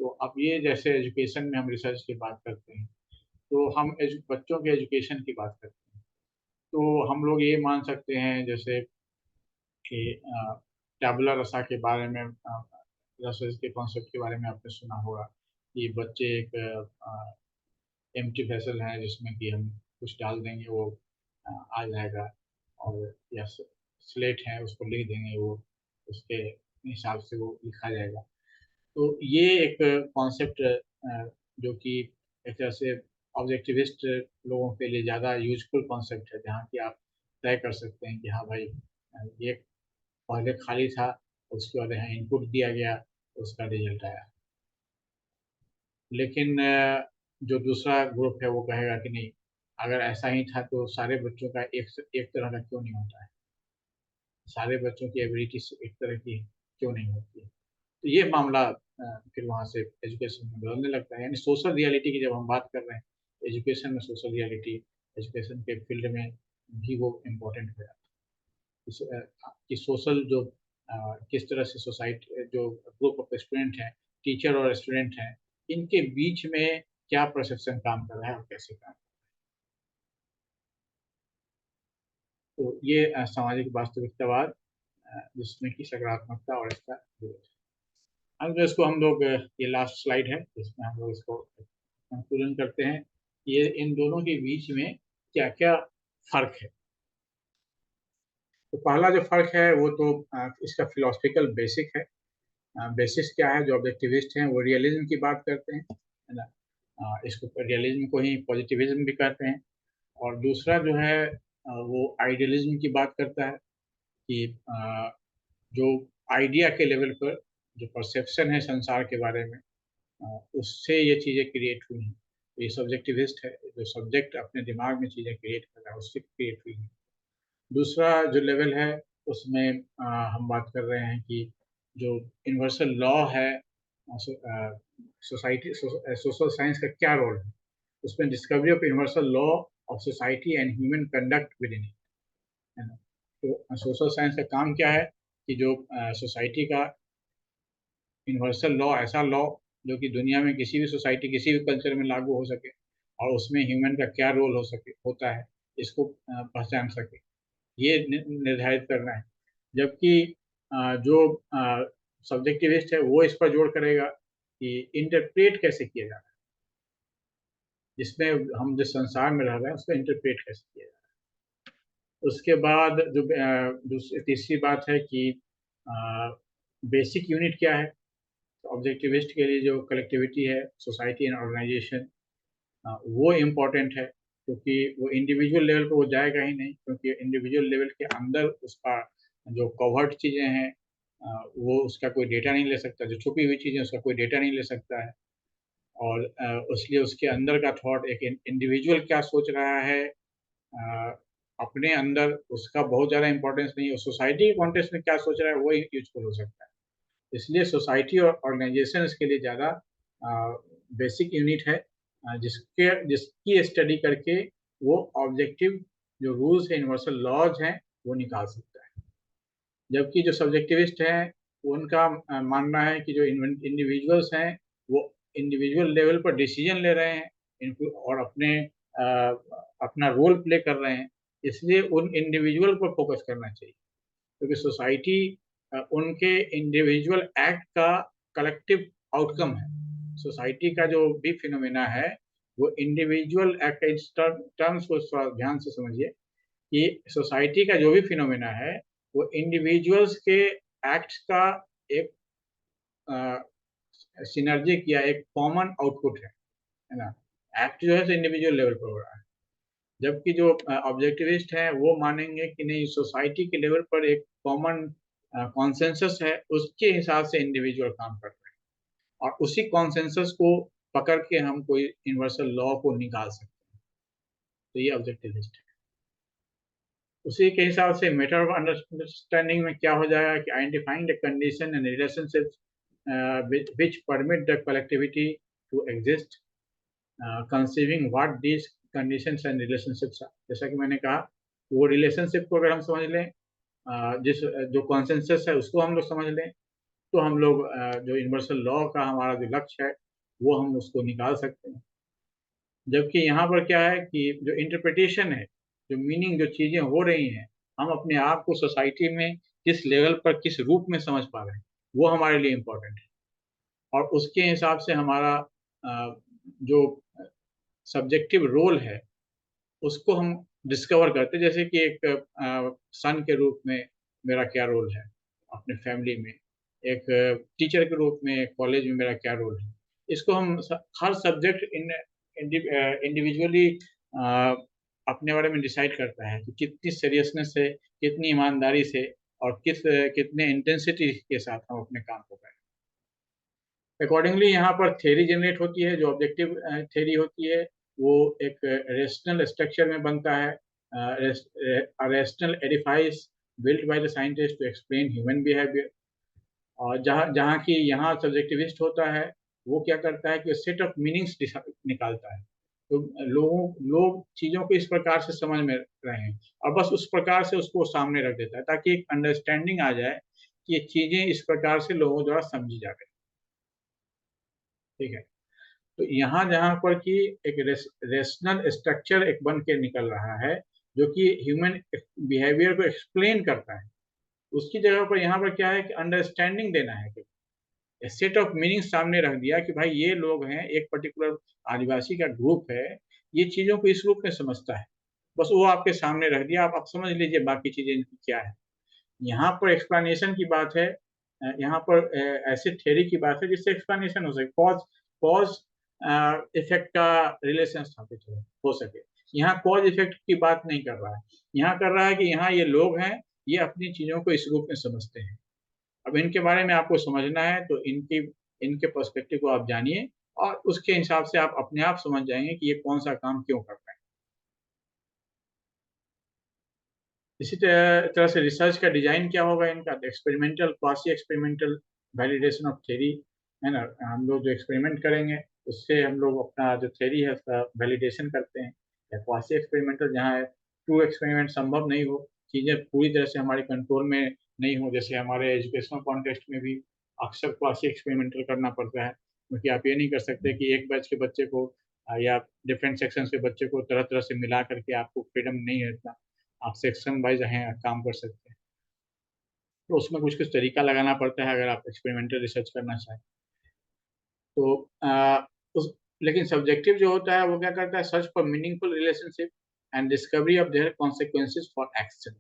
तो अब ये जैसे एजुकेशन में हम रिसर्च की बात करते हैं, तो हम बच्चों के एजुकेशन की बात करते हैं, तो हम लोग ये मान सकते हैं जैसे कि टैबुला रसा के बारे में, रसेस के कॉन्सेप्ट के बारे में आपने सुना होगा कि बच्चे एक एम्प्टी वेसल है जिसमें कि हम कुछ डाल देंगे वो आ जाएगा, और या स्लेट है उसको लिख देंगे, वो उसके हिसाब से वो लिखा जाएगा। तो ये एक कॉन्सेप्ट जो कि एक तरह से ऑब्जेक्टिविस्ट लोगों के लिए ज़्यादा यूजफुल कॉन्सेप्ट है, जहाँ कि आप तय कर सकते हैं कि हाँ भाई ये पहले खाली था, उसके बाद यहाँ इनपुट दिया गया, उसका रिजल्ट आया। लेकिन जो दूसरा ग्रुप है वो कहेगा कि नहीं, अगर ऐसा ही था तो सारे बच्चों का एक तरह का क्यों नहीं होता है, सारे बच्चों की एबिलिटी एक तरह की क्यों नहीं होती है। तो ये मामला फिर वहाँ से एजुकेशन में बदलने लगता है। यानी सोशल रियलिटी की जब हम बात कर रहे हैं, एजुकेशन में सोशल रियलिटी, एजुकेशन के फील्ड में भी वो इम्पोर्टेंट हो जाता है कि सोशल जो किस तरह से सोसाइटी, जो ग्रुप ऑफ स्टूडेंट हैं, टीचर और स्टूडेंट हैं, इनके बीच में क्या परसेप्शन काम कर रहा है और कैसे काम कर रहा है। तो ये सामाजिक वास्तविकतावाद, जिसमें कि सकारात्मकता और इसका विरोध है। अब जो इसको हम लोग ये लास्ट स्लाइड है इसमें हम लोग इसको कंक्लूजन करते हैं, ये इन दोनों के बीच में क्या क्या फर्क है। तो पहला जो फर्क है वो तो इसका फिलोसफिकल बेसिक है। बेसिस क्या है, जो ऑब्जेक्टिविस्ट हैं वो रियलिज्म की बात करते हैं, है ना। इसको रियलिज्म को ही पॉजिटिविज्म भी कहते हैं। और दूसरा जो है वो आइडियलिज्म की बात करता है कि जो आइडिया के लेवल पर जो परसेप्शन है संसार के बारे में, उससे ये चीज़ें क्रिएट हुई हैं। ये सब्जेक्टिविस्ट है, जो सब्जेक्ट अपने दिमाग में चीज़ें क्रिएट कर रहा है उससे क्रिएट हुई हैं। दूसरा जो लेवल है उसमें हम बात कर रहे हैं कि जो यूनिवर्सल लॉ है, सोसाइटी सोशल साइंस का क्या रोल है उसमें, discovery of universal law of society and human conduct with in it, है ना। तो सोशल साइंस का काम क्या है कि जो सोसाइटी का यूनिवर्सल लॉ, ऐसा लॉ जो कि दुनिया में किसी भी सोसाइटी किसी भी कल्चर में लागू हो सके, और उसमें ह्यूमन का क्या रोल हो सके होता है, इसको पहचान सके, ये निर्धारित करना है। जबकि जो सब्जेक्टिविस्ट है वो इस पर जोर करेगा कि इंटरप्रेट कैसे किया जाता है, जिसमें हम जिस संसार में रह रहे हैं उसको इंटरप्रेट कैसे किया जाता है। उसके बाद जो दूसरी तीसरी बात है कि बेसिक यूनिट क्या है। ऑब्जेक्टिविस्ट के लिए जो कलेक्टिविटी है, सोसाइटी एंड ऑर्गेनाइजेशन, वो इम्पोर्टेंट है, क्योंकि वो इंडिविजुअल लेवल पे वो जाएगा ही नहीं, क्योंकि इंडिविजुअल लेवल के अंदर उसका जो कवर्ड चीज़ें हैं वो उसका कोई डेटा नहीं ले सकता, जो छुपी हुई चीज़ें उसका कोई डेटा नहीं ले सकता है। और इसलिए उसके अंदर का थॉट, एक इंडिविजुअल क्या सोच रहा है अपने अंदर, उसका बहुत ज़्यादा इंपॉर्टेंस नहीं है, सोसाइटी के कॉन्टेक्स्ट में क्या सोच रहा है वो यूजफुल हो सकता है। इसलिए सोसाइटी और ऑर्गेनाइजेशन इसके लिए ज़्यादा बेसिक यूनिट है। जिसकी स्टडी करके वो ऑब्जेक्टिव जो रूल्स है, यूनिवर्सल लॉज हैं, वो निकाल सकता है। जबकि जो सब्जेक्टिविस्ट हैं उनका मानना है कि जो इंडिविजुअल्स हैं वो इंडिविजुअल लेवल पर डिसीजन ले रहे हैं इनको और अपना रोल प्ले कर रहे हैं, इसलिए उन इंडिविजुअल पर फोकस करना चाहिए, क्योंकि सोसाइटी उनके इंडिविजुअल एक्ट का कलेक्टिव आउटकम है। सोसाइटी का जो भी फिनोमेना है वो इंडिविजुअल एक्ट टर्म्स को थोड़ा ध्यान से समझिए कि सोसाइटी का जो भी फिनोमेना है वो इंडिविजुअल्स के एक्ट्स का एक सिनर्जिक या एक कॉमन आउटपुट है ना। एक्ट जो है इंडिविजुअल लेवल पर हो रहा है, जबकि जो ऑब्जेक्टिविस्ट हैं वो मानेंगे कि नहीं, सोसाइटी के लेवल पर एक कॉमन कॉन्सेंसस है, उसके हिसाब से इंडिविजुअल काम कर रहे हैं और उसी कॉन्सेंसस को पकड़ के हम कोई यूनिवर्सल लॉ को निकाल सकते हैं। तो ये ऑब्जेक्टिविस्ट है। उसी के हिसाब से मेथड ऑफ अंडरस्टैंडिंग में क्या हो जाएगा कि identifying the condition and relationships which permit the collectivity to exist, conceiving what these conditions and relationships are। जैसा कि मैंने कहा, वो रिलेशनशिप को अगर हम समझ लें, जिस जो कॉन्सेंसस है उसको हम लोग समझ लें, तो हम लोग जो यूनिवर्सल लॉ का हमारा जो लक्ष्य है वो हम उसको निकाल सकते हैं। जबकि यहाँ पर क्या है कि जो इंटरप्रिटेशन है, जो मीनिंग, जो चीजें हो रही हैं, हम अपने आप को सोसाइटी में किस लेवल पर, किस रूप में समझ पा रहे हैं, वो हमारे लिए इम्पोर्टेंट है। और उसके हिसाब से हमारा जो सब्जेक्टिव रोल है उसको हम डिस्कवर करते हैं। जैसे कि एक सन के रूप में मेरा क्या रोल है अपने फैमिली में, एक टीचर के रूप में कॉलेज में मेरा क्या रोल है, इसको हम हर सब्जेक्ट इंडिविजुअली अपने बारे में डिसाइड करता है कि कितनी सीरियसनेस से, कितनी ईमानदारी से और कितने इंटेंसिटी के साथ हम अपने काम को करें। अकॉर्डिंगली यहाँ पर थ्योरी जनरेट होती है, जो ऑब्जेक्टिव थ्योरी होती है वो एक रेशनल स्ट्रक्चर में बनता है, rational edifice built by the scientist to explain human behaviour. और जहाँ जहाँ की यहाँ सब्जेक्टिविस्ट होता है वो क्या करता है कि सेट ऑफ मीनिंग्स निकालता है। तो लोग चीज़ों को इस प्रकार से समझ में रहे हैं और बस उस प्रकार से उसको सामने रख देता है ताकि एक अंडरस्टैंडिंग आ जाए कि ये चीज़ें इस प्रकार से लोगों द्वारा समझी जा रही। ठीक है, तो यहाँ जहाँ पर कि एक रेशनल स्ट्रक्चर एक बन के निकल रहा है जो कि ह्यूमन बिहेवियर को एक्सप्लेन करता है, उसकी जगह पर यहाँ पर क्या है कि अंडरस्टैंडिंग देना है कि सेट ऑफ मीनिंग सामने रख दिया कि भाई ये लोग हैं, एक पर्टिकुलर आदिवासी का ग्रुप है, ये चीजों को इस रूप में समझता है, बस वो आपके सामने रख दिया, आप समझ लीजिए बाकी चीजें इनकी क्या है। यहाँ पर एक्सप्लेनेशन की बात है, यहाँ पर ऐसे थ्योरी की बात है जिससे एक्सप्लेनेशन हो सके, कॉज कॉज इफेक्ट का रिलेशन स्थापित हो सके। यहाँ कॉज इफेक्ट की बात नहीं कर रहा है, यहाँ कर रहा है कि यहाँ ये लोग हैं, ये अपनी चीजों को इस रूप में समझते हैं। अब इनके बारे में आपको समझना है तो इनके पर्सपेक्टिव को आप जानिए और उसके हिसाब से आप अपने आप समझ जाएंगे कि ये कौन सा काम क्यों कर रहे हैं। इसी तरह से रिसर्च का डिजाइन क्या होगा इनका, experimental, quasi experimental validation of theory, है ना। हम लोग जो एक्सपेरिमेंट करेंगे उससे हम लोग अपना जो थ्योरी है उसका वैलिडेशन करते हैं, या क्वासी एक्सपेरिमेंटल जहाँ ट्रू एक्सपेरिमेंट संभव नहीं हो, चीज़ें पूरी तरह से हमारे कंट्रोल में नहीं हो, जैसे हमारे एजुकेशनल कॉन्टेक्स्ट में भी अक्सर क्वासी एक्सपेरिमेंटल करना पड़ता है, क्योंकि आप ये नहीं कर सकते कि एक बैच के बच्चे को या डिफरेंट सेक्शन के बच्चे को तरह तरह से मिला करके, आपको फ्रीडम नहीं है इतना, आप सेक्शन वाइज हैं काम कर सकते हैं। तो उसमें कुछ कुछ तरीका लगाना पड़ता है अगर आप एक्सपेरिमेंटल रिसर्च करना चाहें तो लेकिन सब्जेक्टिव जो होता है वो क्या करता है, search for meaningful relationship and discovery of their consequences for action,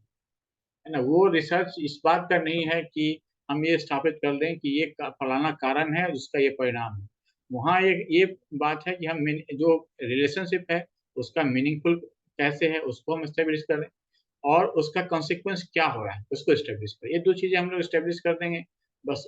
है ना। वो रिसर्च इस बात का नहीं है कि हम ये स्थापित कर दें कि ये फलाना कारण है उसका ये परिणाम है। वहाँ ये बात है कि हम जो रिलेशनशिप है उसका मीनिंगफुल कैसे है उसको हम स्टेब्लिश करें और उसका कॉन्सिक्वेंस क्या हो रहा है उसको स्टेब्लिश करें। ये दो चीज़ें हम लोग स्टेब्लिश कर देंगे, बस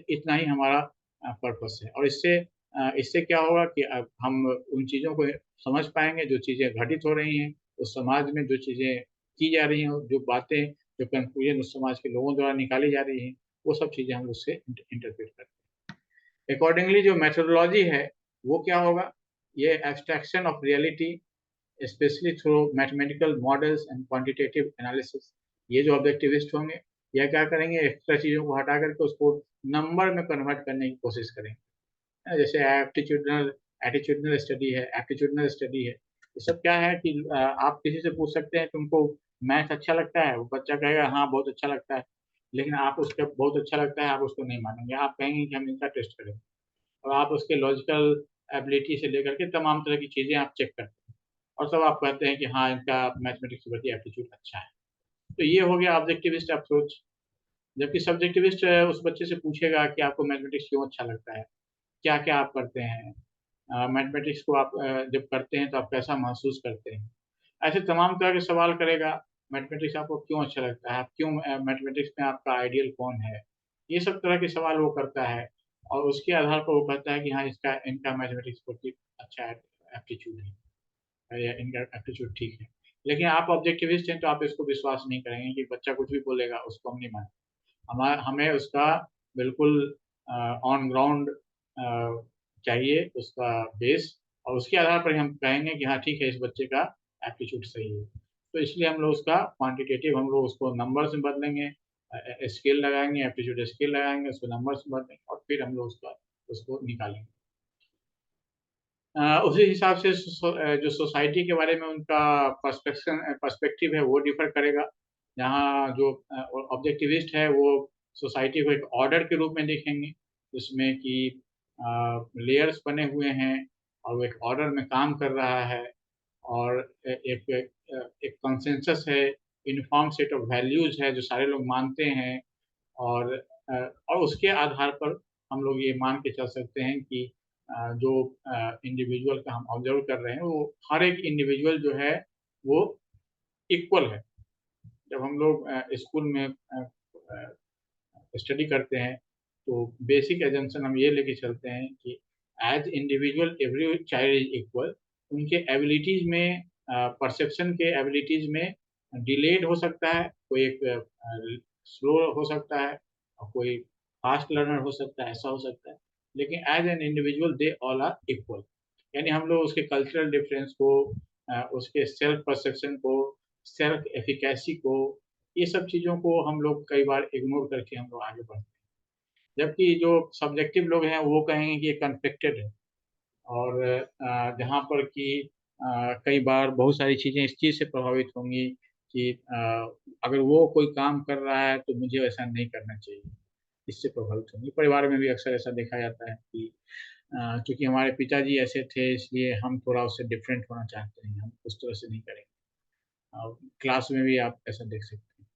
इतना ही हमारा पर्पस है। और इससे क्या होगा कि अब हम उन चीज़ों को समझ पाएंगे जो चीज़ें घटित हो रही हैं उस समाज में, जो चीज़ें की जा रही हैं, जो बातें, जो कंक्लूजन उस समाज के लोगों द्वारा निकाली जा रही हैं, वो सब चीज़ें हम उससे इंटरप्रेट करते हैं। अकॉर्डिंगली जो मेथोडोलॉजी है वो क्या होगा, ये extraction of reality specially through mathematical models and quantitative analysis, ये जो ऑब्जेक्टिविस्ट होंगे यह क्या करेंगे, एक्स्ट्रा चीज़ों को हटा करके उसको नंबर में कन्वर्ट करने की कोशिश करेंगे। जैसे एटीट्यूडनल स्टडी है, एप्टीट्यूडनल स्टडी है। ये सब क्या है कि आप किसी से पूछ सकते हैं तुमको मैथ अच्छा लगता है, वो बच्चा कहेगा हाँ बहुत अच्छा लगता है, लेकिन आप उसका बहुत अच्छा लगता है आप उसको नहीं मानेंगे, आप कहेंगे कि हम इनका टेस्ट करेंगे। और आप उसके लॉजिकल एबिलिटी से लेकर के तमाम तरह की चीज़ें आप चेक करते हैं और सब आप कहते हैं कि हाँ इनका मैथमेटिक्स के प्रति एप्टीट्यूड अच्छा है। तो ये हो गया ऑब्जेक्टिविस्ट अप्रोच। जबकि सब्जेक्टिविस्ट उस बच्चे से पूछेगा कि आपको मैथमेटिक्स क्यों अच्छा लगता है, क्या क्या आप करते हैं, मैथमेटिक्स को आप जब करते हैं तो आप कैसा महसूस करते हैं, ऐसे तमाम तरह के सवाल करेगा। मैथमेटिक्स आपको क्यों अच्छा लगता है, आप क्यों मैथमेटिक्स में आपका आइडियल कौन है, ये सब तरह के सवाल वो करता है। और उसके आधार पर वो कहता है कि हाँ इसका इनका मैथमेटिक्स प्रति अच्छा एप्टीट्यूड है या इनका एप्टीट्यूड ठीक है। लेकिन आप ऑब्जेक्टिविस्ट हैं तो आप इसको विश्वास नहीं करेंगे कि बच्चा कुछ भी बोलेगा उसको हम नहीं मानेंगे। हमें उसका बिल्कुल ऑन ग्राउंड चाहिए उसका बेस, और उसके आधार पर हम कहेंगे कि हाँ ठीक है इस बच्चे का एप्टीट्यूड सही है। तो इसलिए हम लोग उसका क्वांटिटेटिव हम लोग उसको नंबर्स में बदलेंगे, स्केल लगाएंगे, एप्टीट्यूड स्केल लगाएंगे, उसको नंबर्स में बदलेंगे और फिर हम लोग उसको निकालेंगे। उसी हिसाब से जो सोसाइटी के बारे में उनका पर्सपेक्टिव है वो डिफर करेगा। जहाँ जो ऑब्जेक्टिविस्ट है वो सोसाइटी को एक ऑर्डर के रूप में देखेंगे, जिसमें कि लेयर्स बने हुए हैं और वो एक ऑर्डर में काम कर रहा है, और एक एक कंसेंसस है, यूनिफॉर्म सेट ऑफ वैल्यूज है जो सारे लोग मानते हैं। और और उसके आधार पर हम लोग ये मान के चल सकते हैं कि जो इंडिविजुअल का हम ऑब्जर्व कर रहे हैं वो हर एक इंडिविजुअल जो है वो इक्वल है। जब हम लोग स्कूल में स्टडी करते हैं तो बेसिक एजम्पशन हम ये लेके चलते हैं कि as individual every child is equal. उनके एबिलिटीज में परसेप्शन के एबिलिटीज में डिलेड हो सकता है, कोई एक स्लो हो सकता है और कोई फास्ट लर्नर हो सकता है, ऐसा हो सकता है। लेकिन as an individual they all are equal. यानी हम लोग उसके कल्चरल डिफरेंस को, उसके सेल्फ परसेप्शन को, सेल्फ एफिकेसी को, ये सब चीज़ों को हम लोग कई बार इग्नोर करके हम लोग आगे बढ़ते हैं। जबकि जो सब्जेक्टिव लोग हैं वो कहेंगे कि ये कन्फ्लिक्टेड है। और जहाँ पर कि कई बार बहुत सारी चीज़ें इस चीज़ से प्रभावित होंगी कि अगर वो कोई काम कर रहा है तो मुझे वैसा नहीं करना चाहिए, इससे प्रभावित होंगी। परिवार में भी अक्सर ऐसा देखा जाता है कि क्योंकि हमारे पिताजी ऐसे थे इसलिए हम थोड़ा उससे डिफरेंट होना चाहते हैं, हम उस तरह से नहीं करेंगे। क्लास में भी आप ऐसा देख सकते हैं।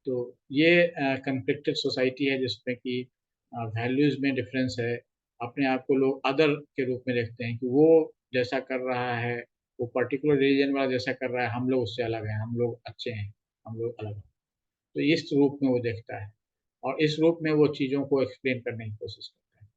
तो ये कन्फ्लिक्टेड सोसाइटी है जिसमें कि वैल्यूज में डिफरेंस है। अपने आप को लोग अदर के रूप में देखते हैं कि वो जैसा कर रहा है, वो पर्टिकुलर रिलीजन वाला जैसा कर रहा है, हम लोग उससे अलग हैं, हम लोग अच्छे हैं, हम लोग अलग हैं। तो इस रूप में वो देखता है और इस रूप में वो चीज़ों को एक्सप्लेन करने की कोशिश करता है।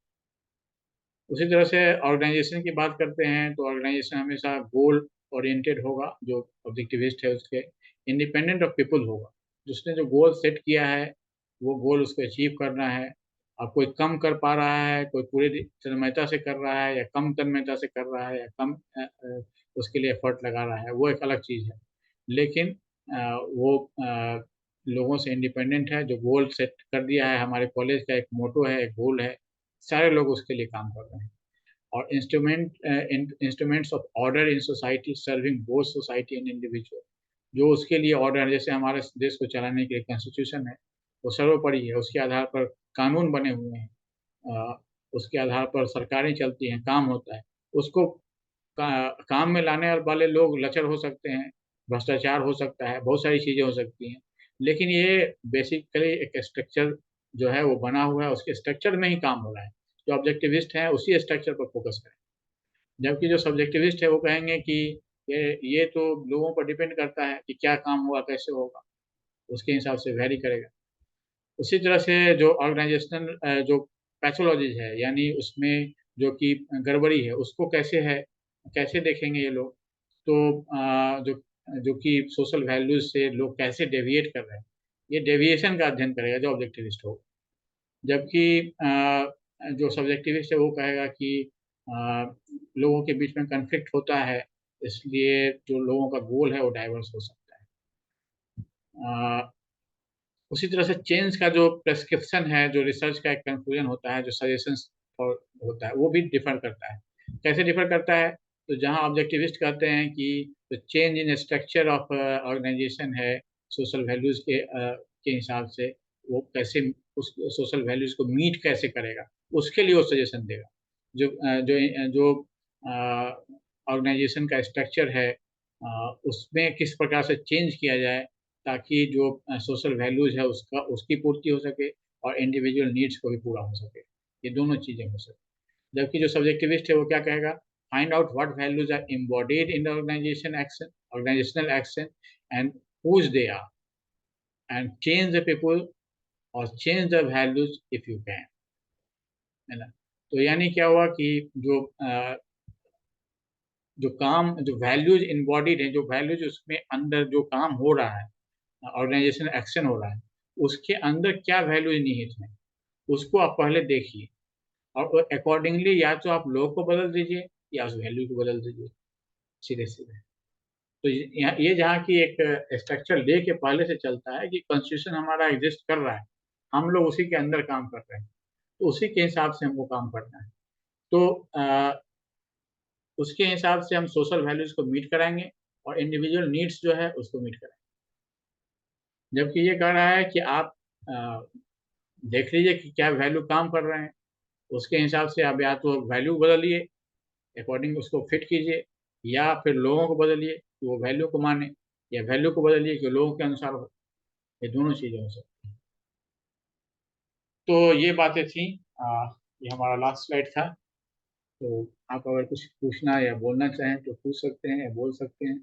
उसी तरह से ऑर्गेनाइजेशन की बात करते हैं तो ऑर्गेनाइजेशन हमेशा गोल ओरिएंटेड होगा। जो ऑब्जेक्टिविस्ट है उसके इंडिपेंडेंट ऑफ पीपल होगा। जिसने जो गोल सेट किया है वो गोल उसको अचीव करना है। अब कोई कम कर पा रहा है, कोई पूरी तन्मयता से कर रहा है या कम तन्मयता से कर रहा है या कम उसके लिए एफर्ट लगा रहा है, वो एक अलग चीज़ है। लेकिन वो लोगों से इंडिपेंडेंट है। जो गोल सेट कर दिया है, हमारे कॉलेज का एक मोटो है, एक गोल है, सारे लोग उसके लिए काम कर रहे हैं। और instruments of order in society serving both society and individual, जो उसके लिए ऑर्डर, जैसे हमारे देश को चलाने के लिए कॉन्स्टिट्यूशन है वो सर्वोपरि है, उसके आधार पर कानून बने हुए हैं, उसके आधार पर सरकारें चलती हैं, काम होता है। उसको काम में लाने वाले लोग लचर हो सकते हैं, भ्रष्टाचार हो सकता है, बहुत सारी चीज़ें हो सकती हैं। लेकिन ये बेसिकली एक स्ट्रक्चर जो है वो बना हुआ है, उसके स्ट्रक्चर में ही काम हो रहा है। जो ऑब्जेक्टिविस्ट हैं उसी स्ट्रक्चर पर फोकस करें। जबकि जो सब्जेक्टिविस्ट है वो कहेंगे कि ये तो लोगों पर डिपेंड करता है कि क्या काम होगा, कैसे होगा, उसके हिसाब से वेरी करेगा। उसी तरह से जो ऑर्गेनाइजेशनल जो पैथोलॉजीज है, यानी उसमें जो कि गड़बड़ी है उसको कैसे है, कैसे देखेंगे ये लोग। तो जो जो कि सोशल वैल्यूज से लोग कैसे डेविएट कर रहे हैं, ये डेविएशन का अध्ययन करेगा जो ऑब्जेक्टिविस्ट हो। जबकि जो सब्जेक्टिविस्ट है वो कहेगा कि लोगों के बीच में कन्फ्लिक्ट होता है, इसलिए जो लोगों का गोल है वो डाइवर्स हो सकता है। उसी तरह से चेंज का जो प्रेस्क्रिप्शन है, जो रिसर्च का एक कंक्लूजन होता है, जो सजेशंस होता है, वो भी डिफर करता है। कैसे डिफर करता है? तो जहाँ ऑब्जेक्टिविस्ट कहते हैं कि जो change in structure of organisation है सोशल वैल्यूज के हिसाब से, वो कैसे उस सोशल वैल्यूज को मीट कैसे करेगा, उसके लिए वो सजेशन देगा। जो ऑर्गेनाइजेशन का स्ट्रक्चर है, उसमें किस प्रकार से चेंज किया जाए ताकि जो सोशल वैल्यूज है उसका उसकी पूर्ति हो सके और इंडिविजुअल नीड्स को भी पूरा हो सके। ये दोनों चीजें हो सके। जबकि जो सब्जेक्टिविस्ट है वो क्या कहेगा? Find out what values are embodied in the organisational action and whose they are, and change the people और change the values if you can. है ना? तो यानी क्या हुआ कि जो काम, जो वैल्यूज इम्बॉडीड है, जो वैल्यूज उसमें अंदर जो काम हो रहा है, ऑर्गेनाइजेशन एक्शन हो रहा है, उसके अंदर क्या वैल्यूज निहित है, उसको आप पहले देखिए और अकॉर्डिंगली या तो आप लोग को बदल दीजिए या उस वैल्यू को बदल दीजिए, सीधे सीधे। तो ये जहाँ की एक स्ट्रक्चर ले के पहले से चलता है कि कॉन्स्टिट्यूशन हमारा एग्जिस्ट कर रहा है, हम लोग उसी के अंदर काम कर रहे हैं, तो उसी के हिसाब से हमको काम करना है। तो उसके हिसाब से हम सोशल वैल्यूज को मीट कराएंगे और इंडिविजुअल नीड्स जो है उसको मीट कराएंगे। जबकि ये कह रहा है कि आप अ, देख लीजिए कि क्या वैल्यू काम कर रहे हैं, उसके हिसाब से आप या तो वैल्यू बदलिए, अकॉर्डिंग उसको फिट कीजिए, या फिर लोगों को बदलिए कि वो वैल्यू को माने, या वैल्यू को बदलिए कि लोगों के अनुसार हो। ये दोनों चीजें हो सकती हैं। तो ये बातें थी। ये हमारा लास्ट स्लाइड था। तो आप अगर कुछ पूछना या बोलना चाहें तो पूछ सकते हैं या बोल सकते हैं।